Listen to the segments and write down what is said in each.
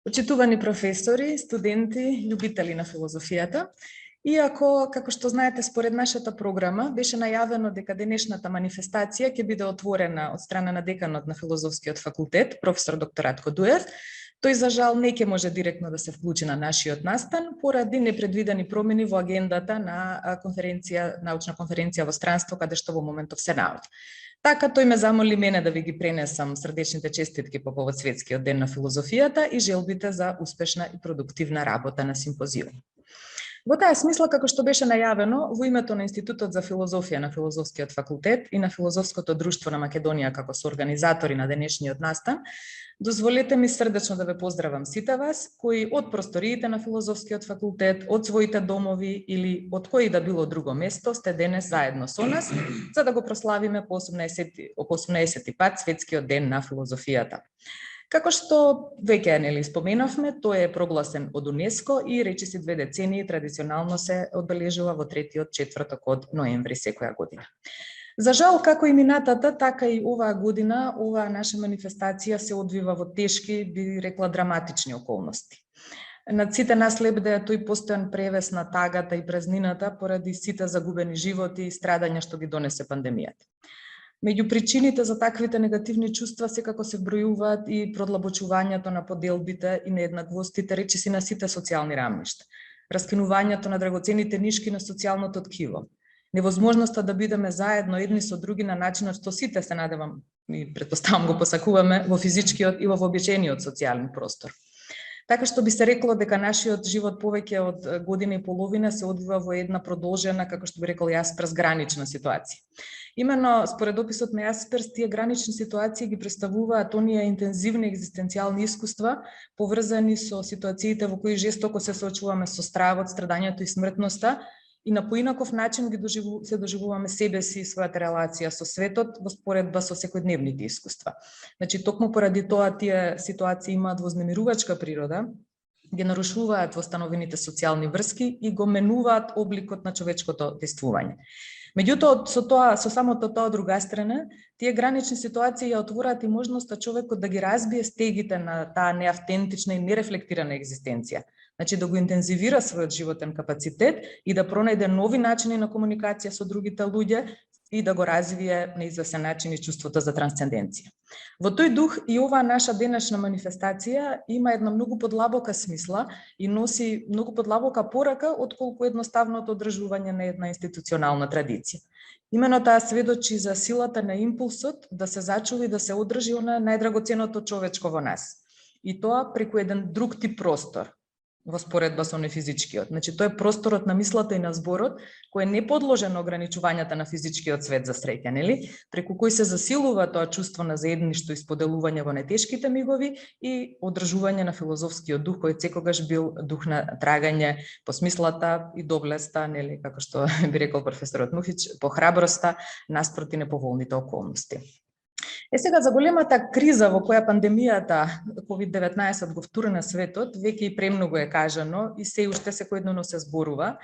Почитувани професори, студенти, љубители на филозофијата, иако, како што знаете, според нашата програма беше најавено дека денешната манифестација ќе биде отворена од страна на деканот на Филозофскиот факултет, професор доктор Ратко Дуев, тој за жал не ќе може директно да се вклучи на нашиот настан поради непредвидени промени во агендата на научна конференција во странство каде што во моментов се наоѓа. Така, тој ме замоли мене да ви ги пренесам срдечните честитки по повод Светскиот ден на филозофијата и желбите за успешна и продуктивна работа на симпозиум. Во таа смисла, како што беше најавено, во името на Институтот за филозофија на Филозофскиот факултет и на Филозофското друштво на Македонија како соорганизатори на денешниот настан, дозволете ми срдечно да ве поздравам сите вас, кои од просториите на Филозофскиот факултет, од своите домови или од кој да било друго место сте денес заедно со нас, за да го прославиме по 18 пат Светскиот ден на филозофијата. Како што веќе споменавме, тој е прогласен од УНЕСКО и речиси 2 децении традиционално се одбележува во третиот четврток од ноември секоја година. За жал, како и минатата, така и оваа година, оваа наша манифестација се одвива во тешки, би рекла, драматични околности. Над сите нас лебде тој постојан превес на тагата и празнината поради сите загубени животи и страдања што ги донесе пандемијата. Меѓу причините за таквите негативни чувства секако се вбројуваат и продлабочувањето на поделбите и нееднаквостите речиси на сите социјални рамништа, раскинувањето на драгоцените нишки на социјалното ткиво, невозможноста да бидеме заедно едни со други на начинот што сите се надевам и претпоставам го посакуваме во физичкиот и во вообичаениот социјален простор. Така што би се рекло дека нашиот живот повеќе од година и половина се одвива во една продолжена, како што би рекол јас, презгранична ситуација. Имено, според описот на Јасперс, тие гранични ситуации ги представуваат оние интензивни екзистенцијални искуства, поврзани со ситуациите во кои жестоко се соочуваме со стравот, страдањето и смртноста, и на поинаков начин се доживуваме себе си и својата релација со светот во споредба со секојдневните искуства. Значи, токму поради тоа тие ситуации имаат вознемирувачка природа, ги нарушуваат восстановените социјални врски и го менуваат обликот на човечкото действување. Меѓутоа, со самото тоа од друга страна, тие гранични ситуации ја отвораат и можноста човекот да ги разбие стегите на таа неавтентична и нерефлектирана екзистенција. Значи, да го интензивира својот животен капацитет и да пронајде нови начини на комуникација со другите луѓе и да го развие на извесен начин и чувството за трансценденција. Во тој дух и оваа наша денешна манифестација има една многу подлабока смисла и носи многу подлабока порака отколку едноставното одржување на една институционална традиција. Имено таа сведочи за силата на импулсот да се зачува и да се одржи она најдрагоценото човечко во нас. И тоа преку еден друг тип простор, во споредба со нефизичкиот. Значи, тоа е просторот на мислата и на зборот, кој е не подложен на ограничувањата на физичкиот свет за среќа, нели? Преку кој се засилува тоа чувство на заедништво и споделување во нетешките мигови и одржување на филозофскиот дух, кој секогаш бил дух на трагање по смислата и доблеста, нели, како што би рекол професорот Мухич, по храброста наспроти неповолните околности. Сега за големата криза во која пандемијата COVID-19 го втурна светот, веќе и премногу е кажано и се уште секојдневно се зборува.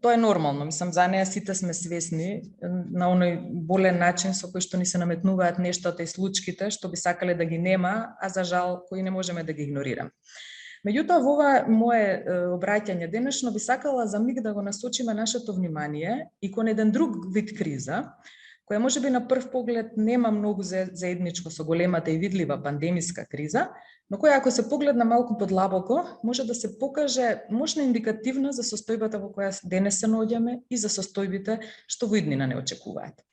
Тоа е нормално, мислам, за неа сите сме свесни на оној болен начин со кој што ни се наметнуваат нештата и случките што би сакале да ги нема, а за жал кои не можеме да ги игнорираме. Меѓутоа, во ова мое обраќање денешно би сакала за миг да го насочиме нашето внимание и кон еден друг вид криза, која можеби на прв поглед нема многу заедничко со големата и видлива пандемиска криза, но која ако се погледна малку подлабоко, може да се покаже мощна индикативна за состојбата во која денес се наоѓаме и за состојбите што во иднина не очекуваат.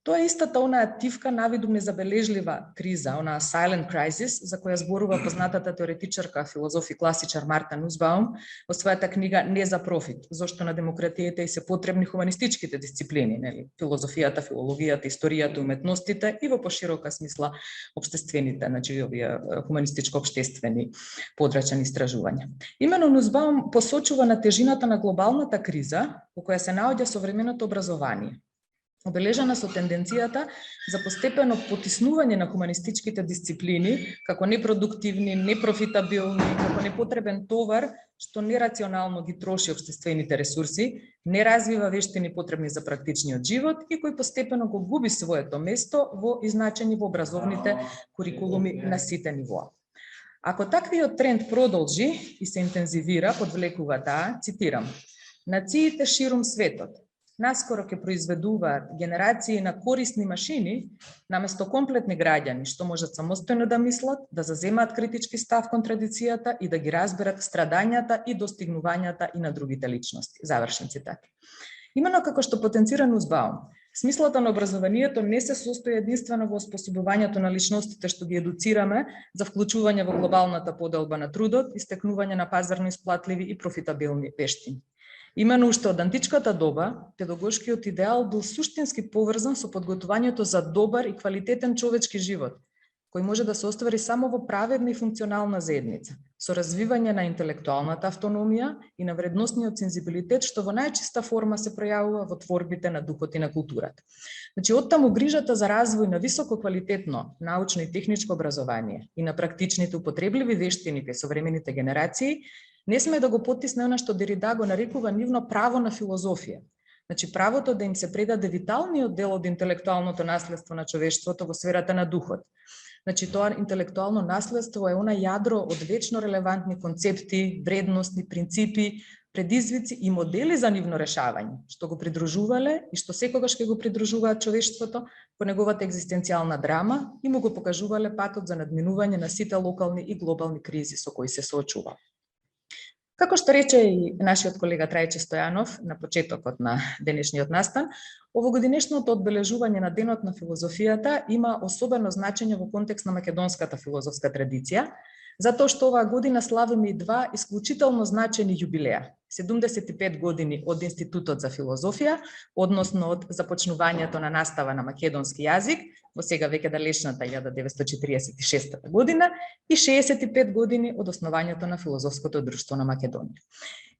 Тоа е истата онаа тивка навидум незабележлива криза, онаа silent crisis, за која зборува познатата теоретичарка, филозоф и класичар Марта Нусбаум во својата книга Не за профит, зошто на демократијата и се потребни хуманистичките дисциплини, нели, филозофијата, филологијата, историјата, уметностите и во поширока смисла општествените, значи овие хуманистичко-општествени подрачни истражувања. Имено Нусбаум посочува на тежината на глобалната криза во која се наоѓа современото образование, обележана со тенденцијата за постепено потиснување на хуманистичките дисциплини како непродуктивни, непрофитабилни, како непотребен товар што нерационално ги троши општествените ресурси, не развива вештини потребни за практичниот живот и кој постепено го губи своето место во изначени во образовните курикулуми на сите нивоа. Ако таквиот тренд продолжи и се интензивира, подвлекува таа, цитирам, нациите ширум светот наскоро ќе произведуваат генерации на корисни машини наместо комплетни граѓани што можат самостојно да мислат, да заземаат критички став кон традицијата и да ги разберат страдањата и достигнувањата и на другите личности. Завршен цитат. Именно како што потенцира Нузбаум, смислата на образованието не се состои единствено во способувањето на личностите што ги едуцираме за вклучување во глобалната поделба на трудот и стекнување на пазарно исплатливи и профитабилни вештини. Именно уште од античката доба, педагошкиот идеал бил суштински поврзан со подготвувањето за добар и квалитетен човечки живот, кој може да се оствари само во праведна и функционална заедница, со развивање на интелектуалната автономија и на вредносниот сензибилитет, што во најчиста форма се пројавува во творбите на духот и на културата. Значи, оттаму грижата за развој на висококвалитетно научно и техничко образование и на практичните употребливи вештини кај современите генерации, не сме да го потисне она што Дерида го нарекува нивно право на филозофија. Значи, правото да им се предаде виталниот дел од интелектуалното наследство на човештвото во сферата на духот. Значи, тоа интелектуално наследство е она јадро од вечно релевантни концепти, вредности, принципи, предизвици и модели за нивно решавање, што го придружувале и што секогаш ќе го придружуваат човештвото по неговата екзистенцијална драма и му го покажувале патот за надминување на сите локални и глобални кризи со кои се соочува. Како што рече и нашиот колега Трајче Стојанов на почетокот на денешниот настан, овогодинешното одбележување на Денот на филозофијата има особено значење во контекст на македонската филозофска традиција, затоа што оваа година славиме и два исклучително значени јубилеа. 75 години од Институтот за филозофија, односно од започнувањето на настава на македонски јазик, во сега веќе далечната 1946 година, и 65 години од основањето на Филозофското друштво на Македонија.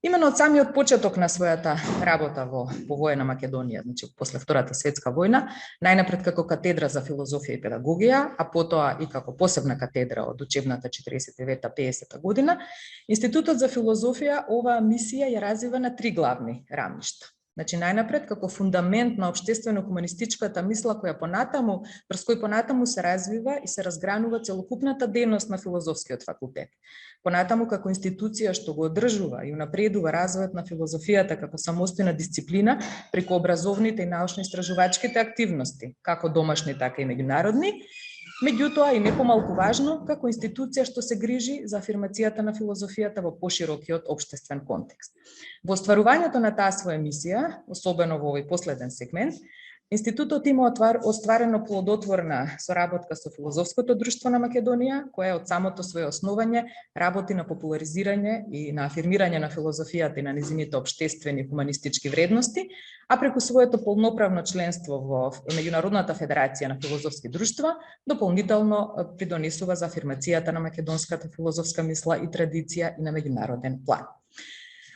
Имено од самиот почеток на својата работа во повоена Македонија, значи после Втората светска војна, најнапред како катедра за филозофија и педагогија, а потоа и како посебна катедра од учебната 49-50 година, Институтот за филозофија оваа мисија ја развива на три главни рамништа. Значи, најнапред, како фундамент на општествено-комунистичката мисла, врз кој понатаму се развива и се разгранува целокупната дејност на филозофскиот факултет. Понатаму, како институција што го одржува и унапредува развојот на филозофијата како самостојна дисциплина преку образовните и научно-истражувачките активности, како домашни, така и меѓународни, меѓутоа и не помалку важно, како институција што се грижи за афирмацијата на филозофијата во поширокиот општествен контекст. Во остварувањето на таа своја мисија, особено во овој последен сегмент, Институтот има остварено плодотворна соработка со Филозофското друштво на Македонија, која од самото свое основање работи на популаризирање и на афирмирање на филозофијата и на низините општествени и хуманистички вредности, а преку своето полноправно членство во Меѓународната федерација на филозофски друштва, дополнително придонесува за афирмацијата на македонската филозофска мисла и традиција и на меѓународен план.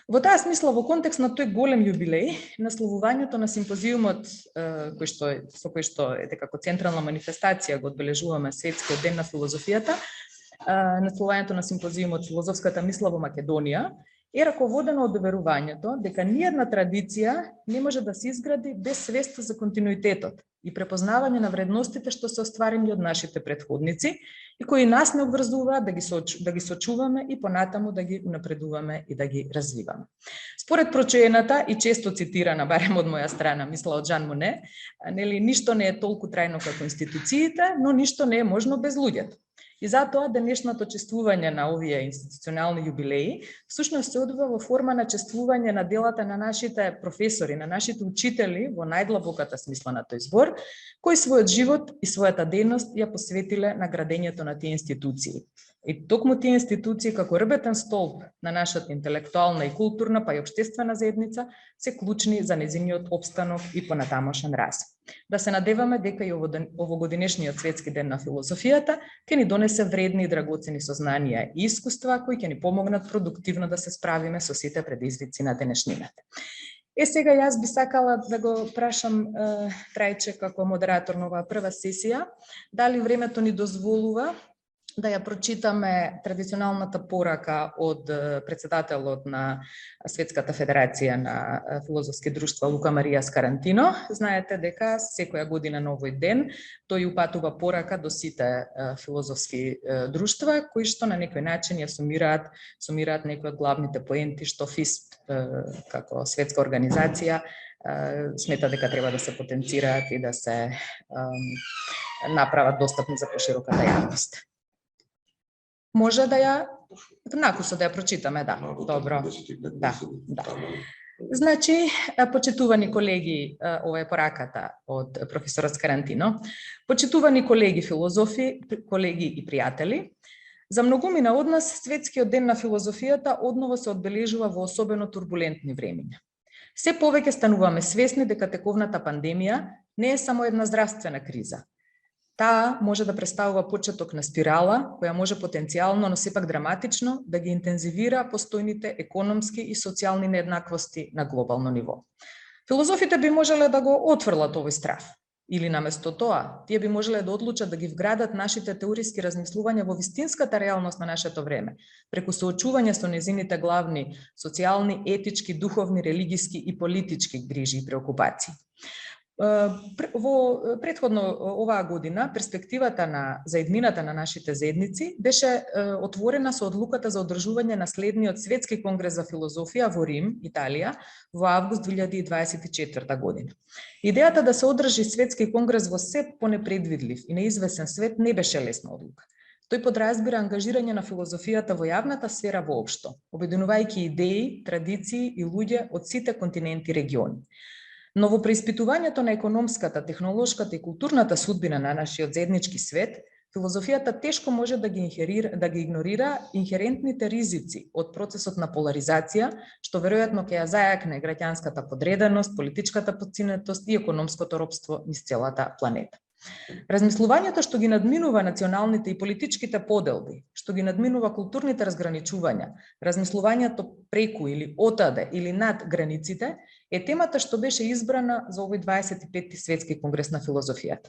Во таа смисла, во контекст на тој голем јубилеј, насловувањето на симпозиумот, со кој што како централна манифестација го одбележуваме Светскиот ден на филозофијата, насловувањето на симпозиумот Филозофската мисла во Македонија, е раководено од верувањето дека ниедна традиција не може да се изгради без свест за континуитетот и препознавање на вредностите што се остварени од нашите претходници и кои нас не обврзуваат да ги сочуваме и понатаму да ги унапредуваме и да ги развиваме. Според прочуената и често цитирана, барем од моја страна, мисла од Жан Моне, ништо не е толку трајно како институциите, но ништо не е можно без луѓето. И затоа денешното чествување на овие институционални јубилеи всушност се одвива во форма на чествување на делата на нашите професори, на нашите учители во најдлабоката смисла на тој збор, кои својот живот и својата дејност ја посветиле на градењето на тие институции. И токму тие институции како рбетен столб на нашата интелектуална и културна, па и општествена заедница, се клучни за незиниот опстанок и понатамошен развој. Да се надеваме дека и овогодинешниот Светски ден на филозофијата ќе ни донесе вредни и драгоцени сознанија и искуства кои ќе ни помогнат продуктивно да се справиме со сите предизвици на денешнината. Сега јас би сакала да го прашам Трајче како модератор на оваа прва сесија, дали времето ни дозволува да ја прочитаме традиционалната порака од председателот на Светската федерација на филозофски друштва Лука Марија Скарантино. Знаете дека секоја година на овој ден тој упатува порака до сите филозофски друштва, кои што на некој начин ја сумираат некои од главните поенти што ФИСП како светска организација смета дека треба да се потенцираат и да се направат достапни за пошироката јавност. Може да ја накусо да ја прочитаме, да. Добро. Да. Значи, почитувани колеги, ова е пораката од професорот Скарантино. Почитувани колеги филозофи, колеги и пријатели, за многумина од нас светскиот ден на филозофијата одново се одбележува во особено турбулентни времиња. Се повеќе стануваме свесни дека тековната пандемија не е само една здравствена криза. Таа може да представува почеток на спирала, која може потенцијално, но сепак драматично, да ги интензивира постојните економски и социјални нееднаквости на глобално ниво. Филозофите би можеле да го отфрлат овој страв. Или наместо тоа, тие би можеле да одлучат да ги вградат нашите теориски размислувања во вистинската реалност на нашето време, преку соочување со незините главни социјални, етички, духовни, религиски и политички грижи и преокупации. Во претходно оваа година перспективата за иднината на нашите заедници беше отворена со одлуката за одржување на следниот светски конгрес за филозофија во Рим, Италија, во август 2024 година. Идејата да се одржи светски конгрес во се понепредвидлив и неизвесен свет не беше лесна одлука. Тој подразбира ангажирање на филозофијата во јавната сфера воопшто, обединувајќи идеи, традиции и луѓе од сите континенти и региони. Но во преиспитувањето на економската, технолошката и културната судбина на нашиот заеднички свет, филозофијата тешко може да ги игнорира инхерентните ризици од процесот на поларизација, што веројатно ќе ја зајакне граѓанската подреденост, политичката подцинетост и економското робство низ целата планета. Размислувањето што ги надминува националните и политичките поделби, што ги надминува културните разграничувања, размислувањето преку или отаде или над границите, е темата што беше избрана за овој 25-ти светски конгрес на филозофијата.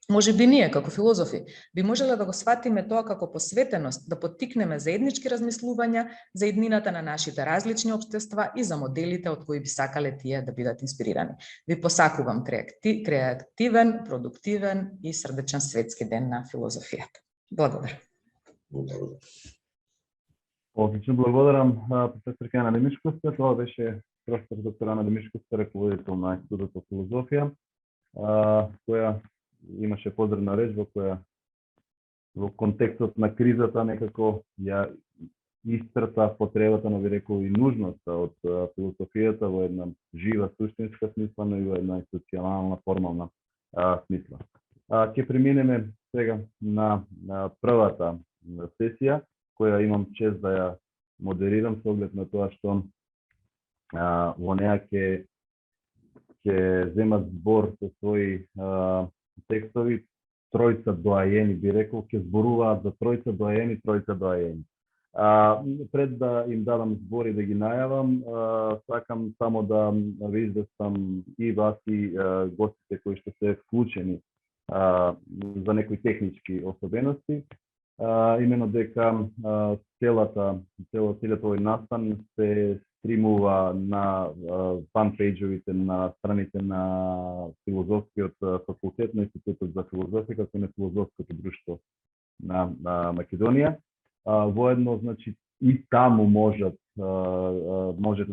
Може би ние, како филозофи, би можеле да го сватиме тоа како посветеност, да поттикнеме заеднички размислувања за иднината на нашите различни општества и за моделите од кои би сакале тие да бидат инспирирани. Ви посакувам креативен, продуктивен и срдечен светски ден на филозофијата. Благодарам. Одлично, благодарам професор Ана Демишковска. Това беше професор доктор Ана Демишковска, раководител на Институтот по филозофија, која имаше поздрвна реч во која во контекстот на кризата некако ја истрта потребата, но би рекол и нужноста од философијата во една жива, суштинска смисла, но и во една социјална, формална смисла. Ќе преминеме сега на првата сесија, која имам чест да ја модерирам со оглед на тоа што во неа ќе земат збор со своји текстови тројца доајени, би рекол, ќе зборуваат за тројца доајени. Пред да им дадам збор и да ги најавам, сакам само да ви известам и вас и гостите кои што се вклучени за некои технички особености. Имено дека целиот овој настан се стримува на фан-пејджовите на страните на филозофскиот факултет на Институтот за филозофија, како и на филозофското друштво на Македонија. Воедно, значи, и таму можете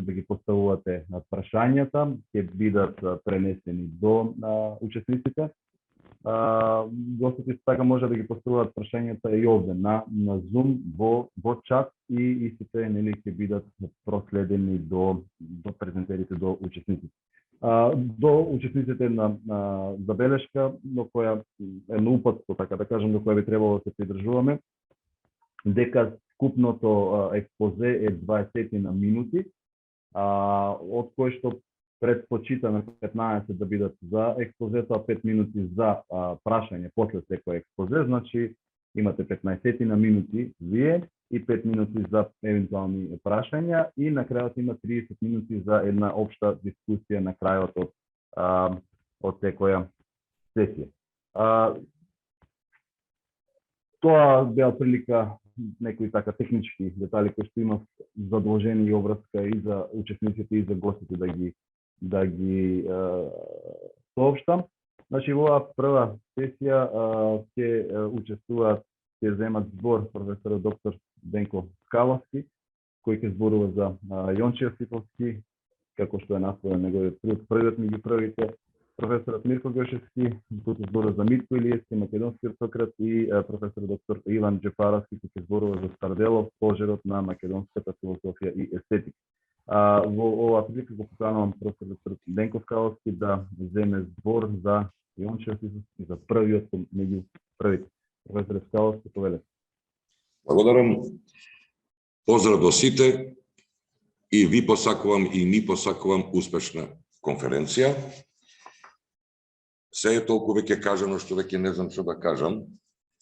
да ги поставувате прашањата, ќе бидат пренесени до учесниците. Гостите така може да ги поставуваат прашањата и овде на Zoom во чат и истите нели ќе бидат проследени до презентерите, до учесниците. До учесниците на забелешка, до која е на упатство, така да кажам, до која би требало да се придржуваме, дека скупното експозе е 20 на минути, од кој што предпочитаме 15 да бидат за експозето, а 5 минути за прашање после секој експозе, значи имате 15 на минути вие и 5 минути за евентуални прашања и на крајот има 30 минути за една општа дискусија на крајот од секоја сесија. тоа беа прилика некои така технички детали кои што имав задолжени и обврска и за учесниците и за гостите да ги соопштам. Значи во оваа прва сесија ќе учествуваат, ќе земат збор професор доктор Денко Скаловски, кој ќе зборува за Јонче Јосифовски, како што е насловен неговиот труд, првиот меѓу првите, професорот Мирко Гошевски, кој ќе зборува за Митко Илиевски, македонски Сократ, и професор доктор Иван Джефаровски, кој ќе зборува за Старделов, пожарот на македонската философија и естетика. Во оваа прилика го поканувам професор доктор Денко Скаловски да земе збор за Јонче Јосифовски, за првиот меѓу првите. Професор Скаловски, повелете. Благодарам. Поздрав до сите и ви посакувам и ми посакувам успешна конференција. Се е толку веќе кажано што веќе не знам што да кажам.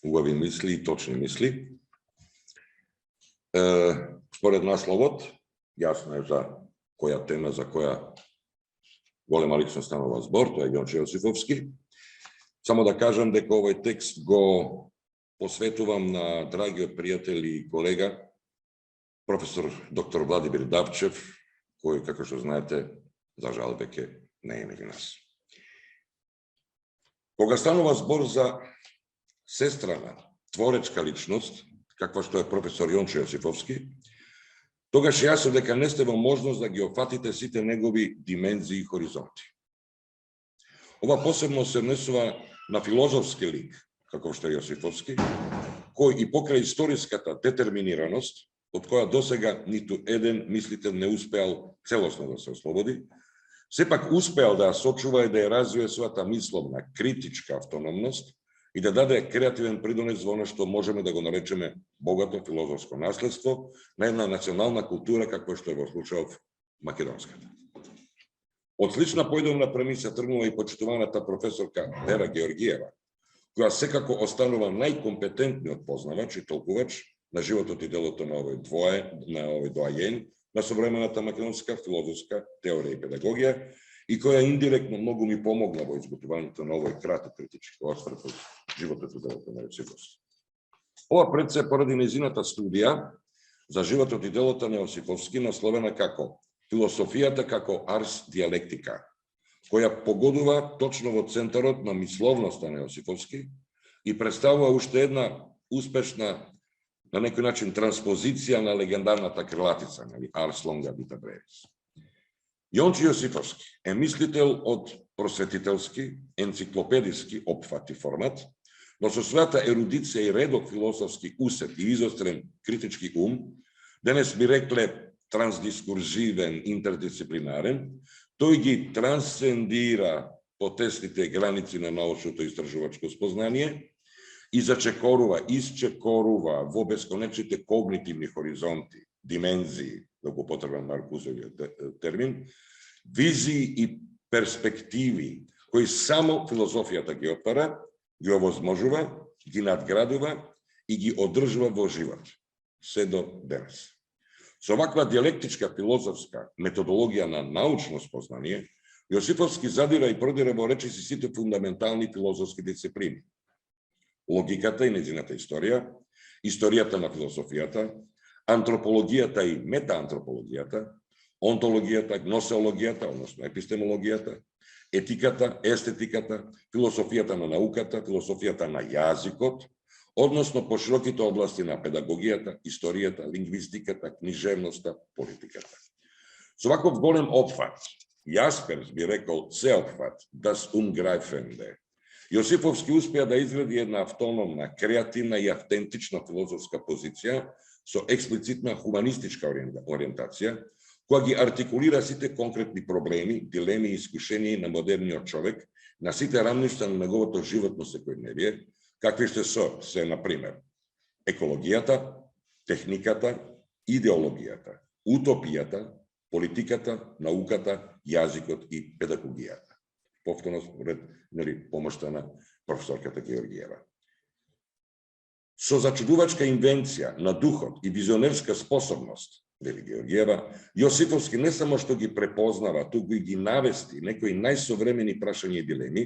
Убави мисли и точни мисли. Според насловот, јасно е за која тема, за која голема личност станува збор, тоа е Јонче Јосифовски. Само да кажам дека овој текст го посветувам на драгиот пријател и колега, професор доктор Владимир Давчев, кој, како што знаете, за жал веќе не е меѓу нас. Кога станува збор за сестрана, творечка личност, каква што е професор Јонче Јосифовски, тогаш е јасно дека не сте во можност да ги опфатите сите негови димензии и хоризонти. Ова посебно се однесува на филозофски лик, како што е Јосифовски, кој и покрај историската детерминираност, од која досега ниту еден мислител не успеал целосно да се ослободи, сепак успеал да ја сочува и да ја развие својата мисловна, критичка автономност и да даде креативен придонес во она што можеме да го наречеме богато филозофско наследство на една национална култура каква што е во случајов македонската. Од слична поидовна премиса тргнува и почитуваната професорка Вера Георгиева, која секако останува најкомпетентниот познавач и толкувач на животот и делото на овој доајен на современата македонска филозофска теорија и педагогија и која индиректно многу ми помогна во изготвувањето на овој краток критички осврт од животот и делото на Јосифовски. Ова пред се поради нејзината студија за животот и делото на Јосифовски, насловена како Философијата како арс диалектика, која погодува точно во центарот на мисловноста на Јосифовски и представува уште една успешна, на некој начин, транспозиција на легендарната крилатица, Ars longa vita brevis. Јонче Јосифовски е мислител од просветителски, енциклопедиски опфат и формат, но со својата ерудиција и редок философски усет и изострен критички ум, денес би рекле трансдискурзивен, интердисциплинарен, тој ги трансцендира потесните граници на научното истражувачко спознание и зачекорува, исчекорува во бесконечните когнитивни хоризонти, димензии, да го потребам Маркузовиот термин, визии и перспективи кои само филозофијата ги отвара, ги овозможува, ги надградува и ги одржува во живот, се до денес. Со ваква диалектичка филозофска методологија на научно спознание, Јосифовски задира и продира во речиси сите фундаментални филозофски дисциплини. Логиката и нејзината историја, историјата на философијата, антропологијата и метаантропологијата, онтологијата, гносеологијата, односно епистемологијата, етиката, естетиката, философијата на науката, философијата на јазикот, односно по широките области на педагогијата, историјата, лингвистиката, книжевноста, политиката. Со ваков голем опфат, Јасперс би рекол сеопфат, das umgreifende, Јосифовски успеа да изгради една автономна, креативна и автентична филозофска позиција со експлицитна хуманистичка ориентација, која ги артикулира сите конкретни проблеми, дилеми и искушенија на модерниот човек на сите рамништа на неговото животно секојдневие, какви што се, например, екологијата, техниката, идеологијата, утопијата, политиката, науката, јазикот и педагогијата. Повторно според помошта на професорката Георгиева. Со зачудувачка инвенција на духот и визионерска способност, вели Георгиева, Јосифовски не само што ги препознава, туку и ги навести некои најсовремени прашања и дилеми,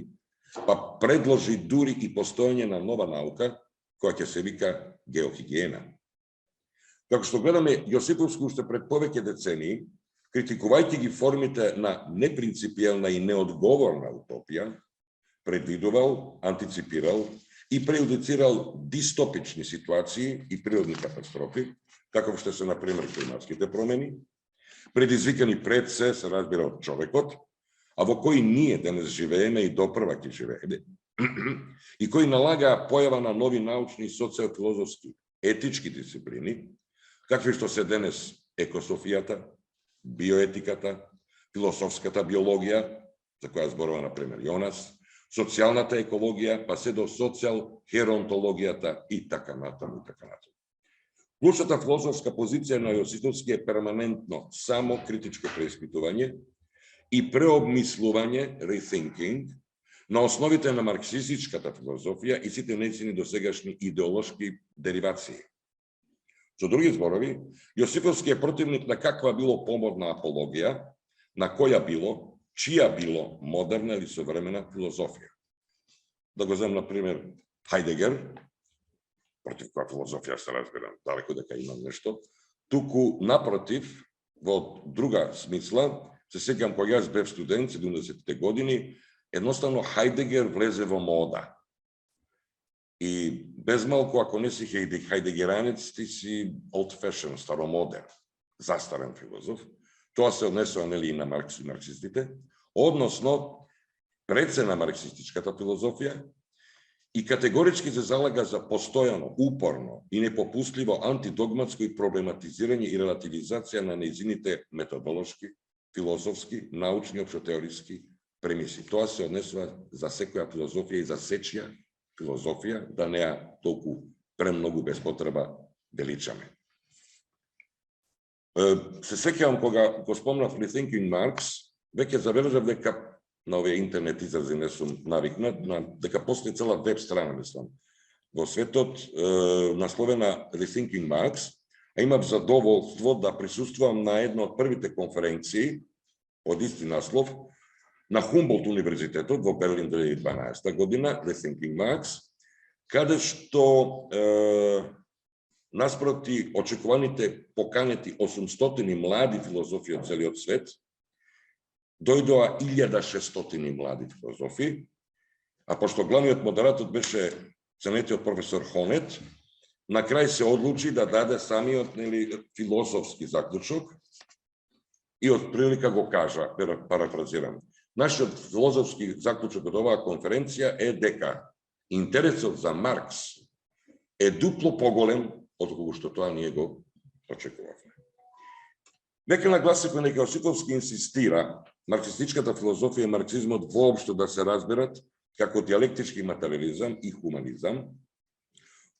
па предложи дури и постојање на нова наука, која ќе се вика геохигиена. Како што гледаме Јосиповски уште пред повеќе децении, критикувајќи ги формите на непринципијална и неодговорна утопија, предвидувал, антиципирал и преюдицирал дистопични ситуации и природни катастрофи, како што се, например, климатските промени, предизвикани пред се разбира од човекот, а во кои ние денес живееме и допрва ќе живееме, и кои налага појава на нови научни и социјалфилозофски етички дисциплини, какви што се денес екософијата, биоетиката, философската биологија, за која зборува, например, Јонас, социјалната екологија, па се до социјал херонтологијата и така натаму и така натаму. Клучната философска позиција на Јосиповски е перманентно само критичко преиспитување и преобмислување, rethinking, на основите на марксистичката филозофија и сите нејзини досегашни идеолошки деривации. Со други зборови, Јосиповски е противник на каква било помодна апологија, на која било, чија било модерна или современа филозофија. Да го земам, например, Хайдегер, против која филозофија се разбирам, далеко дека имам нешто, туку напротив, во друга смисла, се сеќам кога јас бев студент, 70-те години, едноставно Хайдегер влезе во мода. И без малку, ако не си хайдегеранец, ти си old-fashioned, старомодер, застарен филозоф. Тоа се однесува нели и на Маркс и марксистите, односно преце на марксистичката филозофија и категорички се залага за постојано, упорно и непопустливо антидогматско и проблематизирање и релативизација на нејзините методолошки, филозофски, научни, општотеориски премиси. Тоа се однесува за секоја филозофија и за сечија филозофија, да не ја толку премногу без потреба величаме. Се сеќавам кога го спомнав Rethinking Marx, веќе забележав дека на овие интернет изрази не сум навикнат, дека постои цела веб страна, мислам, во светот, насловена Rethinking Marx, а имав задоволство да присуствувам на една од првите конференции, под исти наслов, на Хумболт универзитетот во Берлин 2012 година, Rethinking Marx, каде што наспроти очекуваните поканети 800 млади филозофи од целиот свет, дојдоа 1600 млади филозофи, а пошто главниот модератор беше ценетиот професор Хонет, на крај се одлучи да даде самиот философски заклучок и од прилика го кажа, парафразирам, нашиот филозофски заклучок од оваа конференција е дека интересот за Маркс е дупло поголем од кога што тоа ние го очекувавме. Нека нагласиме дека Јосиповски инсистира марксистичката филозофија и марксизмот воопшто да се разберат како диалектички материализам и хуманизам,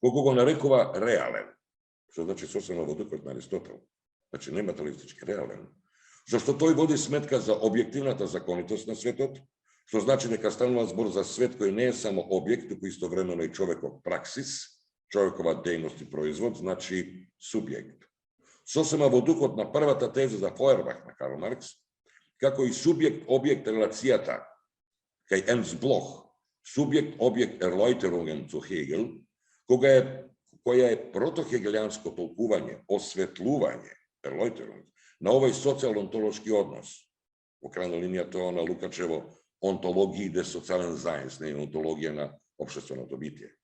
колку го нарекува реален, што значи сосема во духот на Аристотел, значи не материалистички, реален, зашто тој води сметка за објективната законитост на светот, што значи дека станува збор за свет кој не е само објект, туку истовремено и човеков праксис, човекова дејност и производ, значи субјект. Сосема во духот на првата теза за Фойербах на Карл Маркс, како и субјект-објект релацијата кај Ернст Блох, субјект-објект Erläuterungen zu Hegel, која е протохегелијанско толкување, осветлување, Erläuterung, на овој социјал-онтолошки однос. Во крајна линија тоа на Лукачево онтологија де социјален зајнс, не онтологија на општественото битие.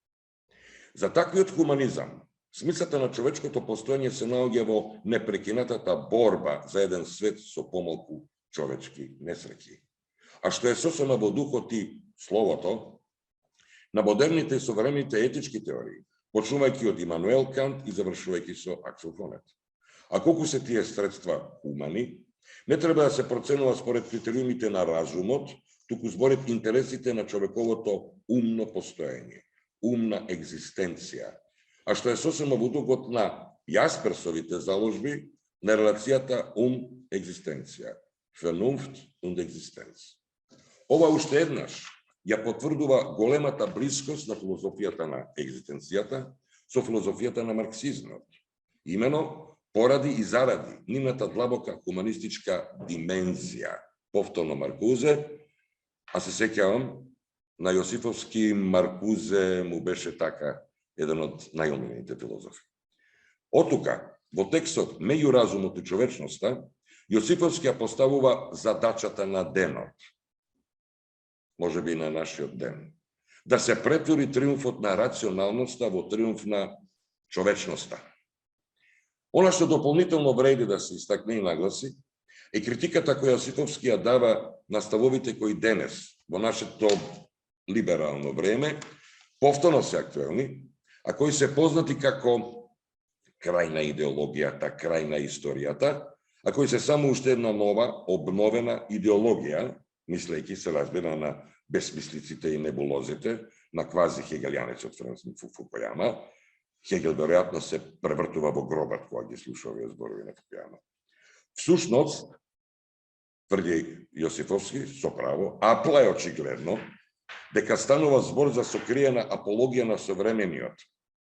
За таквиот хуманизам, смислата на човечкото постојање се наоѓа во непрекинатата борба за еден свет со помалку човечки несреќи. А што е сосема во духот и словото на модерните и современите етички теории, почнувајќи од Имануел Кант и завршувајќи со Аксел Хонет. А колку се тие средства хумани, не треба да се проценува според критериумите на разумот, туку според интересите на човековото умно постоење, умна екзистенција, а што е сосема во духот на Јасперсовите заложби на релацијата ум-екзистенција, Vernunft und Existenz. Ова уште еднаш ја потврдува големата блискост на филозофијата на екзистенцијата со филозофијата на марксизмот. Имено поради и заради нивната длабока хуманистичка димензија. Повторно Маркузе, а се сеќавам, на Јосиповски Маркузе му беше така еден од најомилените филозофи. Отука, во текстот Меѓу разумот и човечноста, Јосифовски ја поставува задачата на денот, може би на нашиот ден, да се претвори триумфот на рационалноста во триумф на човечноста. Она што дополнително вреди да се истакне и нагласи е критиката која Јосифовски ја дава на ставовите кои денес, во нашето либерално време, повторно се актуелни, а кои се познати како крај на идеологијата, крај на историјата, а кои се само уште една нова, обновена идеологија, мислејќи се разбира на безсмислиците и небулозите на квази хегелјанецот Франц Фукујама. Хегел веројатно се превртува во гробот кога ги слуша овие зборови на Фукујама. Всушност, тврди Јосифовски, со право, апла е очигледно дека станува збор за сокриена апологија на современиот,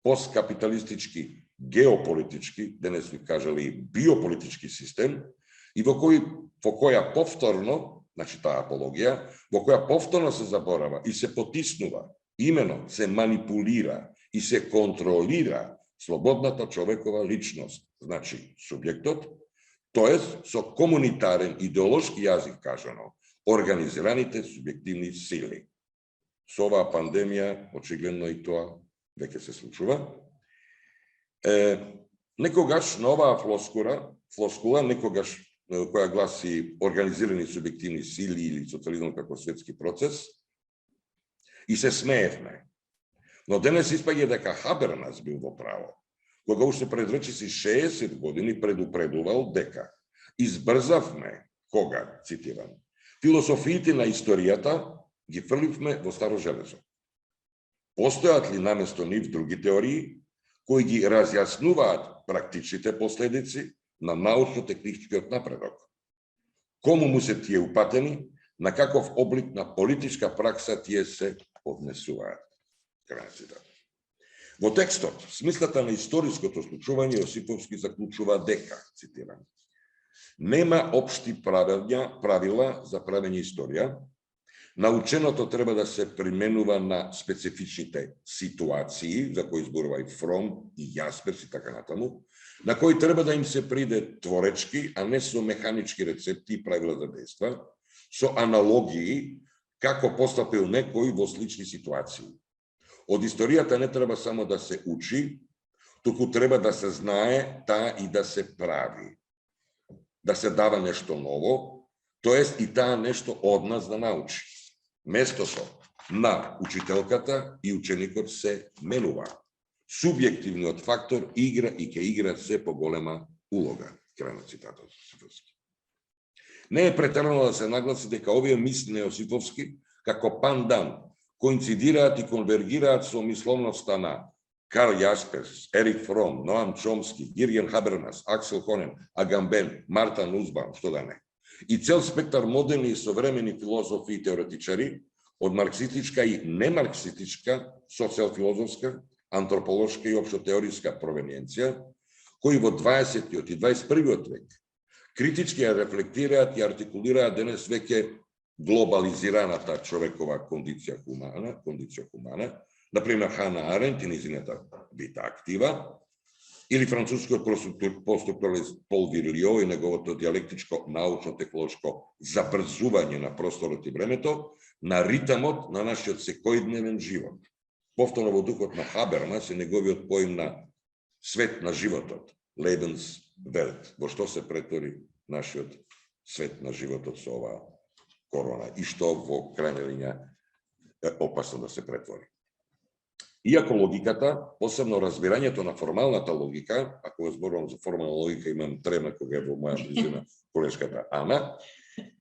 посткапиталистички, геополитички, денес ви кажали биополитички систем, и во која повторно, значи таа апологија, во која повторно се заборава и се потиснува, имено се манипулира и се контролира слободната човекова личност, значи субјектот, тоест со комунитарен идеолошки јазик кажано, организираните субјективни сили. Со оваа пандемија, очигледно и тоа веќе се случува. Некогаш на оваа флоскула, некогаш која гласи организирани субјективни сили или социализмот како светски процес, и се смеевме. Но денес испаѓа дека Хабермас бил во право, кога уште пред речиси 60 години предупредувал дека избрзавме, кога, цитирам, философиите на историјата ги фрливме во старо железо. Постојат ли наместо нив други теории, кои ги разјаснуваат практичните последици на научно-техничкиот напредок? Кому му се тие упатени, на каков облик на политичка пракса тие се однесуваат? Во текстот, смислата на историското случување Јосифовски заклучува дека, цитирам, нема општи правила за правење историја, наученото треба да се применува на специфичните ситуации, за кои зборува и Фром, и Јасперс и така натаму, на кои треба да им се приде творечки, а не со механички рецепти и правила за дејства, со аналогии, како постапил некој во слични ситуации. Од историјата не треба само да се учи, туку треба да се знае таа и да се прави. Да се дава нешто ново, тоест и таа нешто од нас да научи. Местото на учителката и ученикот се менува. Субјективниот фактор игра и ќе игра се поголема улога. Крај на цитатот. Не е претерано да се нагласи дека овие мисли на Јосифовски, како пандан, коинцидираат и конвергираат со мисловноста на Карл Јасперс, Ерик Фром, Ноам Чомски, Јирген Хабермас, Аксел Хонен, Агамбен, Марта Нузбаум, што да не. И цел спектар модерни и современи филозофи и теоретичари, од марксистичка и немарксистичка, социјалфилозофска, антрополошка и општотеориска провениенција, кои во 20. и 21. век критички ја рефлектираат и артикулираат денес веќе глобализираната човекова кондиција хумана, например Хана Арент и низината бита актива, или францускиот постструктуралист Пол Вирлио и неговото диалектичко научно-технолошко забрзување на просторот и времето, на ритамот на нашиот секојдневен живот. Повторно во духот на Хабермас и неговиот поим на свет на животот, Lebenswelt, во што се претвори нашиот свет на животот со оваа корона и што во крајна линија е опасно да се претвори. Иако логиката, посебно разбирањето на формалната логика, ако зборувам за формална логика, имам трема кога е во моја близина колешката Ана,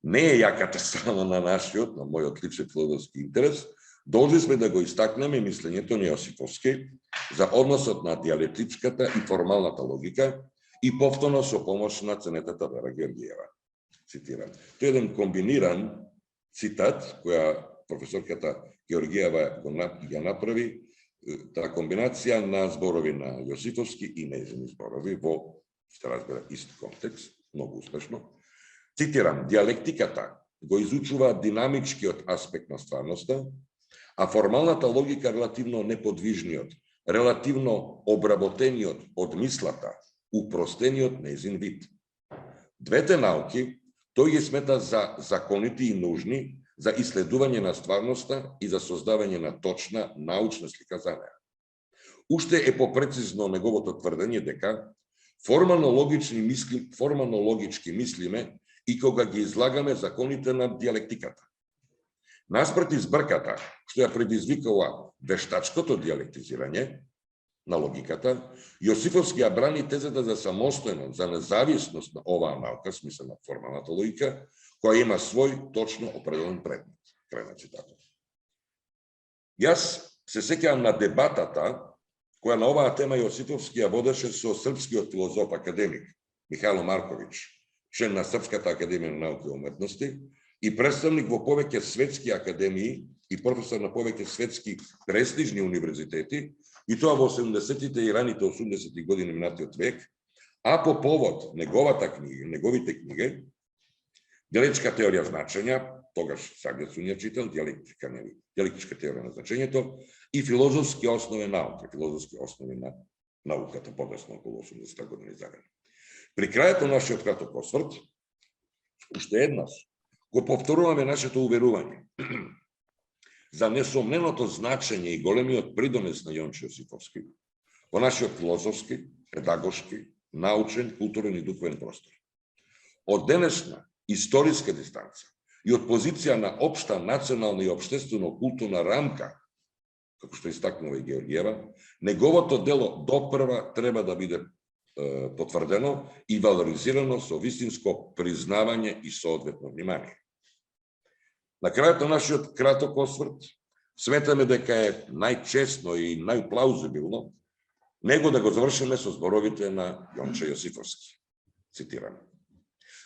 не е јаката страна на нашиот, на мојот личен филозофски интерес, должни сме да го истакнеме мислењето на Јосифовски за односот на диалектичката и формалната логика и повторно со помош на ценетата Вера Георгиева. Цитирам. Тој е еден комбиниран цитат, која професорката Георгиева ја направи, таа комбинација на зборови на Јосифовски и нејзини зборови во, се разбира, ист контекст, многу успешно. Цитирам, диалектиката го изучува динамичкиот аспект на стварноста, а формалната логика релативно неподвижниот, релативно обработениот од мислата, упростениот нејзин вид. Двете науки тој ги смета за законити и нужни за иследување на стварноста и за создавање на точна научна слика за неа. Уште е попрецизно неговото тврдење дека формално логички мислиме и кога ги излагаме законите на диалектиката. Наспроти збрката, што ја предизвикала вештачкото диалектизирање на логиката, Јосифовски ја брани тезата за самостојност, за независност на оваа наука, смисла на формалната логика, која има свој точно определен предмет. Крај на цитатот. Јас се сеќавам на дебатата која на оваа тема Јосифовски ја водеше со српскиот филозоф академик Михајло Марковиќ, член на Српската академија на науки и уметности и представник во повеќе светски академии и професор на повеќе светски престижни универзитети, и тоа во 70-тите и раните 80-ти години минатиот век, а по повод неговите книги, диалектичка теорија значења, тогаш Сагасунија читал, диалектичка теорија на значењето, и филозофски основи на науката, подосно околу 80-та години заграни. При крајот на нашиот краток осврт, уште еднаш, го повторуваме нашето уверување за несомненото значење и големиот придонес на Јонче Јосифовски во нашиот филозофски, педагошки, научен, културен и духовен простор. Од денешна историска дистанца и од позиција на општа национална и општествено-културна рамка, како што истакнува и Георгиева, неговото дело допрва треба да биде потврдено и валоризирано со вистинско признавање и соодветно внимание. На крајот на нашиот краток осврт, сметаме дека е најчестно и најплаузибилно него да го завршиме со зборовите на Јонче Јосифовски. Цитирам.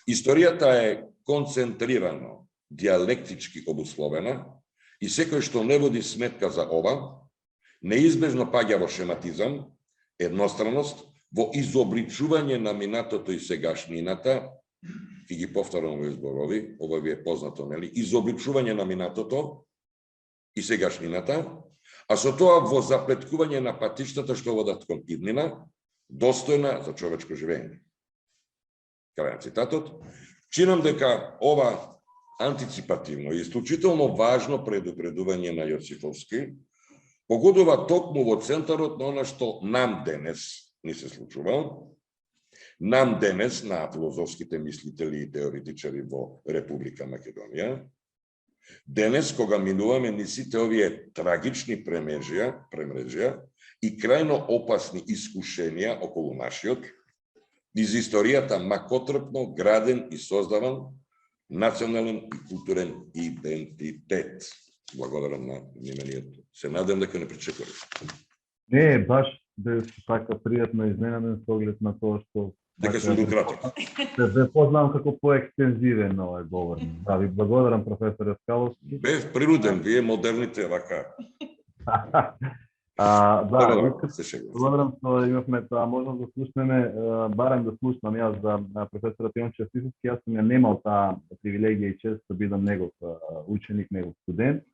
Историјата е концентрирано, диалектички обусловена и секој што не води сметка за ова, неизбежно паѓа во шематизам, едностраност, во изобличување на минатото и сегашнината, и ги повторам овие зборови, ова ви е познато, нели? Изобличување на минатото и сегашнината, а со тоа во заплеткување на патиштата што водат кон иднина, достојна за човечко живење. Крај на цитатот. Чинам дека ова антиципативно и исклучително важно предупредување на Јосифовски погодува токму во центарот на она што нам денес ни се случува, нам денес на филозофските мислители и теоретичари во Република Македонија, денес кога минуваме ни сите овие трагични премрежја и крајно опасни искушенија околу нашиот, из историјата макотрпно граден и создаван национален и културен идентитет. Благодарам на вниманието. Се надам дека не пречекорив. Не, баш бев така пријатно изненаден со оглед на тоа што дека сум бил краток. Се познавам како поекстензивен на овој говор. Да, ви благодарам професор Јаскаловски. Бев принуден, вие модерните вака. Благодарам што имавме таа можност да слушнеме, барем да слушнам јас за професорот Јонче Јосифовски. Јас сум ја немал таа привилегија и чест да бидам негов ученик, негов студент,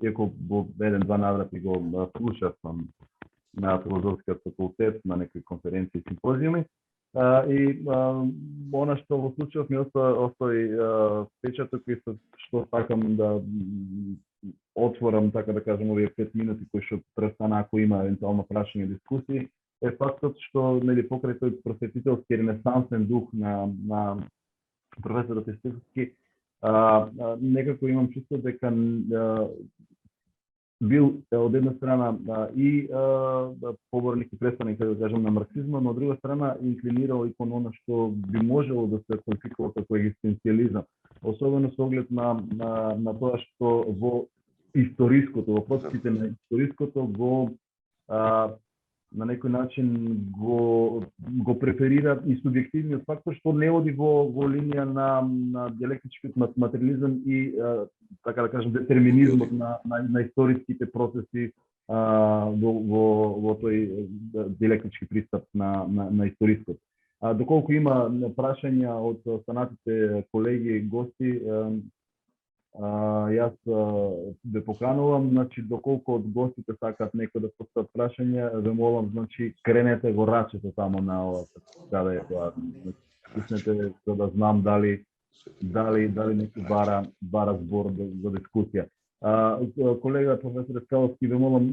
иако во еден-два наврати го слушав на филозофскиот факултет, на некои конференции и симпозиуми. И она што во случајот ми остави впечаток и што сакам да отворам, така да кажем, овие 5 минути кои што престана ако има евентуално прашање и дискусии, е фактот што нели покрај тој просветителски ренесансен дух на професорот Јосифовски, некако имам чувство дека бил од една страна и поборник и представник, да кажем, на марксизмот, но од друга страна инклинирал и кон она што би можело да се квалификува како екзистенцијализам, особено со оглед на тоа што во историското, во процесите на историското на некој начин го преферира и субјективниот фактор што не оди во линија на диалектичкиот материализам и така да кажем детерминизмот на историските процеси во тој диалектички пристап на историското. Доколку има прашања од останатите колеги и гости, Јас ве поканувам, значи, доколку од гостите сакат некој да постават прашања, ве молам, значи, кренете го рачето тамо на ова, каде стиснете, за да знам дали некој бара збор за дискусија. Колега професор Скаловски, ве молам,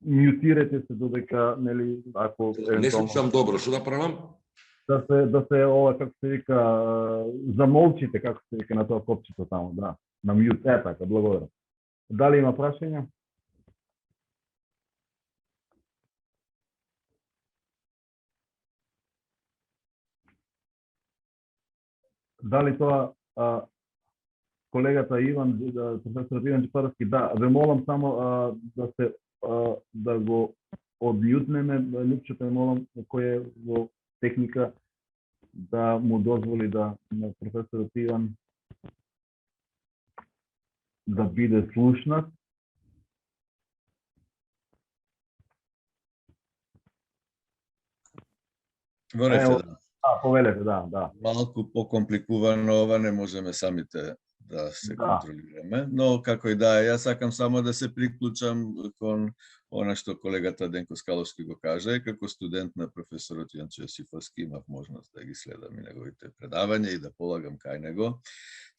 мјутирате се додека, нели, ако Не слушам добро, што да правам? Да се ова, како се вика, замолчите, како се вика на тоа копчето таму, да. На мјут, така, благодарам. Дали има прашања? Дали тоа колегата Иван, професор Иван Чепаровски, да, ве молам само да го одмјутнеме, лупчето ве молам, кој е во техника, да му дозволи да на професорот Иван да биде слушнат. Во ред, да. Повелете, да. Малку покомпликувано ова, не можеме самите да се контролираме, но како и да, јас сакам само да се приклучам кон она што колегата Денко Скаловски го кажа, и како студент на професорот Јонче Јосифовски имав можност да ги следам и неговите предавања и да полагам кај него.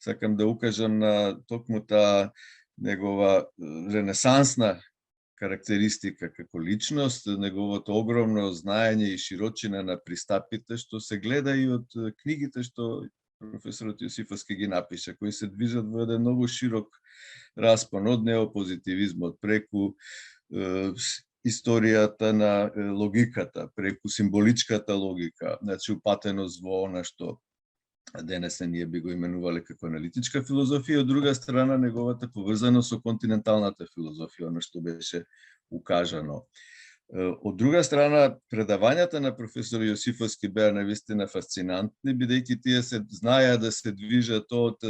Сакам да укажам на токму таа негова ренесансна карактеристика како личност, неговото огромно знаење и широчина на пристапите, што се гледа и од книгите што професорот Јосифовски ги напиша, кои се движат во еден многу широк распон, од неопозитивизмот преку историјата на логиката, преку символичката логика, значи упатеност во она што денес ние би го именувале како аналитичка филозофија, од друга страна неговата поврзаност со континенталната филозофија, она што беше укажано. Од друга страна, предавањата на професор Јосифовски беа навистина фасцинантни, бидејќи тие се знаеа да се движат од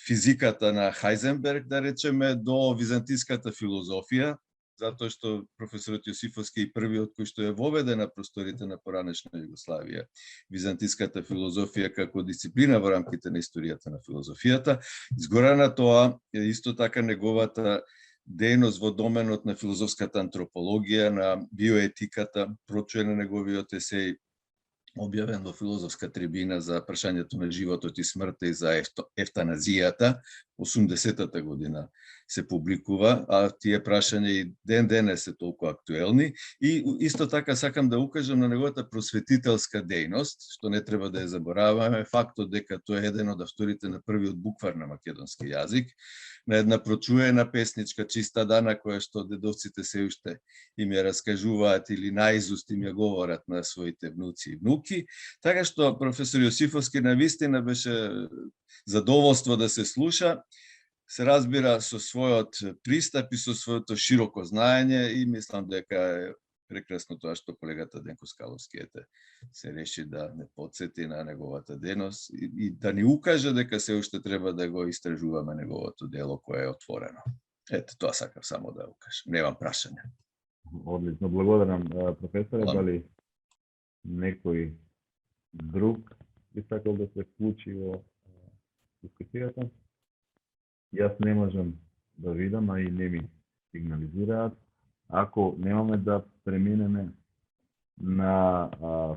физиката на Хајзенберг, да речеме, до византиската филозофија, затоа што професорот Јосифовски е првиот кој што ја воведе на просторите на поранешна Југославија византиската филозофија како дисциплина во рамките на историјата на филозофијата. Изгора на тоа, исто така неговата дејност во доменот на филозофската антропологија, на биоетиката, прочуе на неговиот есеј објавен во Филозофска трибина за прашањето на животот и смртта и за евтаназијата, 80-та година се публикува, а тие прашања и денес се толку актуелни. И исто така сакам да укажам на неговата просветителска дејност, што не треба да ја забораваме, фактот дека тој е еден од авторите на првиот буквар на македонски јазик, на една прочуена песничка Чиста дана, која што дедовците се уште им ја раскажуваат или наизуст им ја говорат на своите внуци и внуки. Така што професор Јосифовски навистина беше задоволство да се слуша, се разбира со својот пристап и со своето широко знаење, и мислам дека е прекрасно тоа што колегата Денко Скаловски се реши да не подсети на неговата дејност и да ни укаже дека се уште треба да го истражуваме неговото дело кое е отворено. Ете, тоа сакам само да укажам. Немам прашања. Одлично, благодарам професоре. Дали некој друг би сакал да се вклучи во дискусијата? Јас не можам да видам, а и не ми сигнализираат. Ако немаме да преминеме на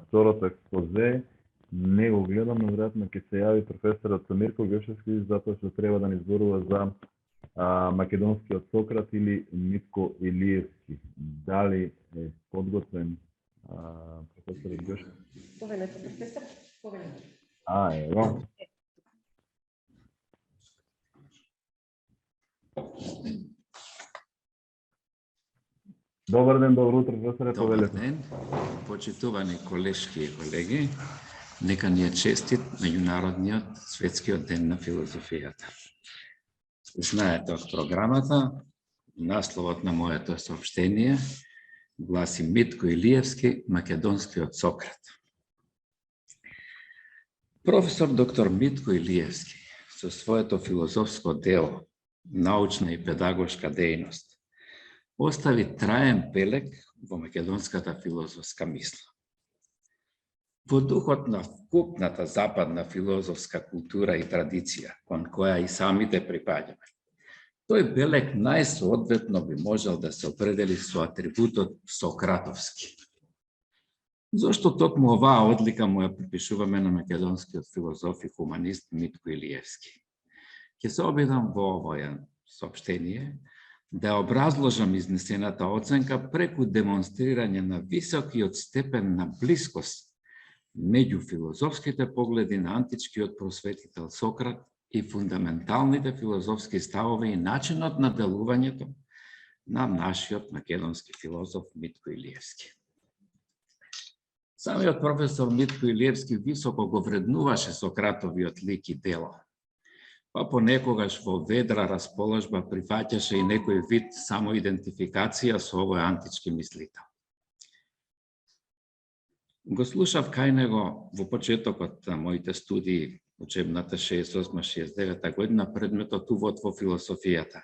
второто експозе, не го гледам, но веројатно ќе се јави професорот Мирко Гошевски, затоа што треба да ни зборува за македонскиот Сократ или Митко Илиевски. Дали е подготвен професорот Гошевски? Повелете, професор, повелете. Ево. Добар ден, добро утро, професоре, повелете. Добар ден, почитувани колешки и колеги, нека ни е честит меѓународниот светскиот ден на филозофијата. Знаете од програмата, насловот на моето соопштение гласи Митко Илиевски, македонскиот Сократ. Професор доктор Митко Илиевски со своето филозофско дело, научна и педагошка дејност, остави траен пелек во македонската филозофска мисла. Во духот на вкупната западна филозофска култура и традиција, кон која и самите припаѓаме, тој белег најсоодветно би можел да се определи со атрибутот сократовски. Зошто токму оваа одлика му ја припишуваме на македонскиот филозоф и хуманист Митко Илиевски? Ќе се обидам во овој соопштение да образложам изнесената оценка преку демонстрирање на високиот степен на блискост меѓу филозофските погледи на античкиот просветител Сократ и фундаменталните филозофски ставови и начинот на делувањето на нашиот македонски филозоф Митко Илиевски. Самиот професор Митко Илиевски високо го вреднуваше Сократовиот лик и дело, па понекогаш во ведра расположба прифаќаше и некој вид самоидентификација со овој антички мислител. Го слушав кај него во почетокот на моите студии, учебната 68-69 година, предметот увод во философијата.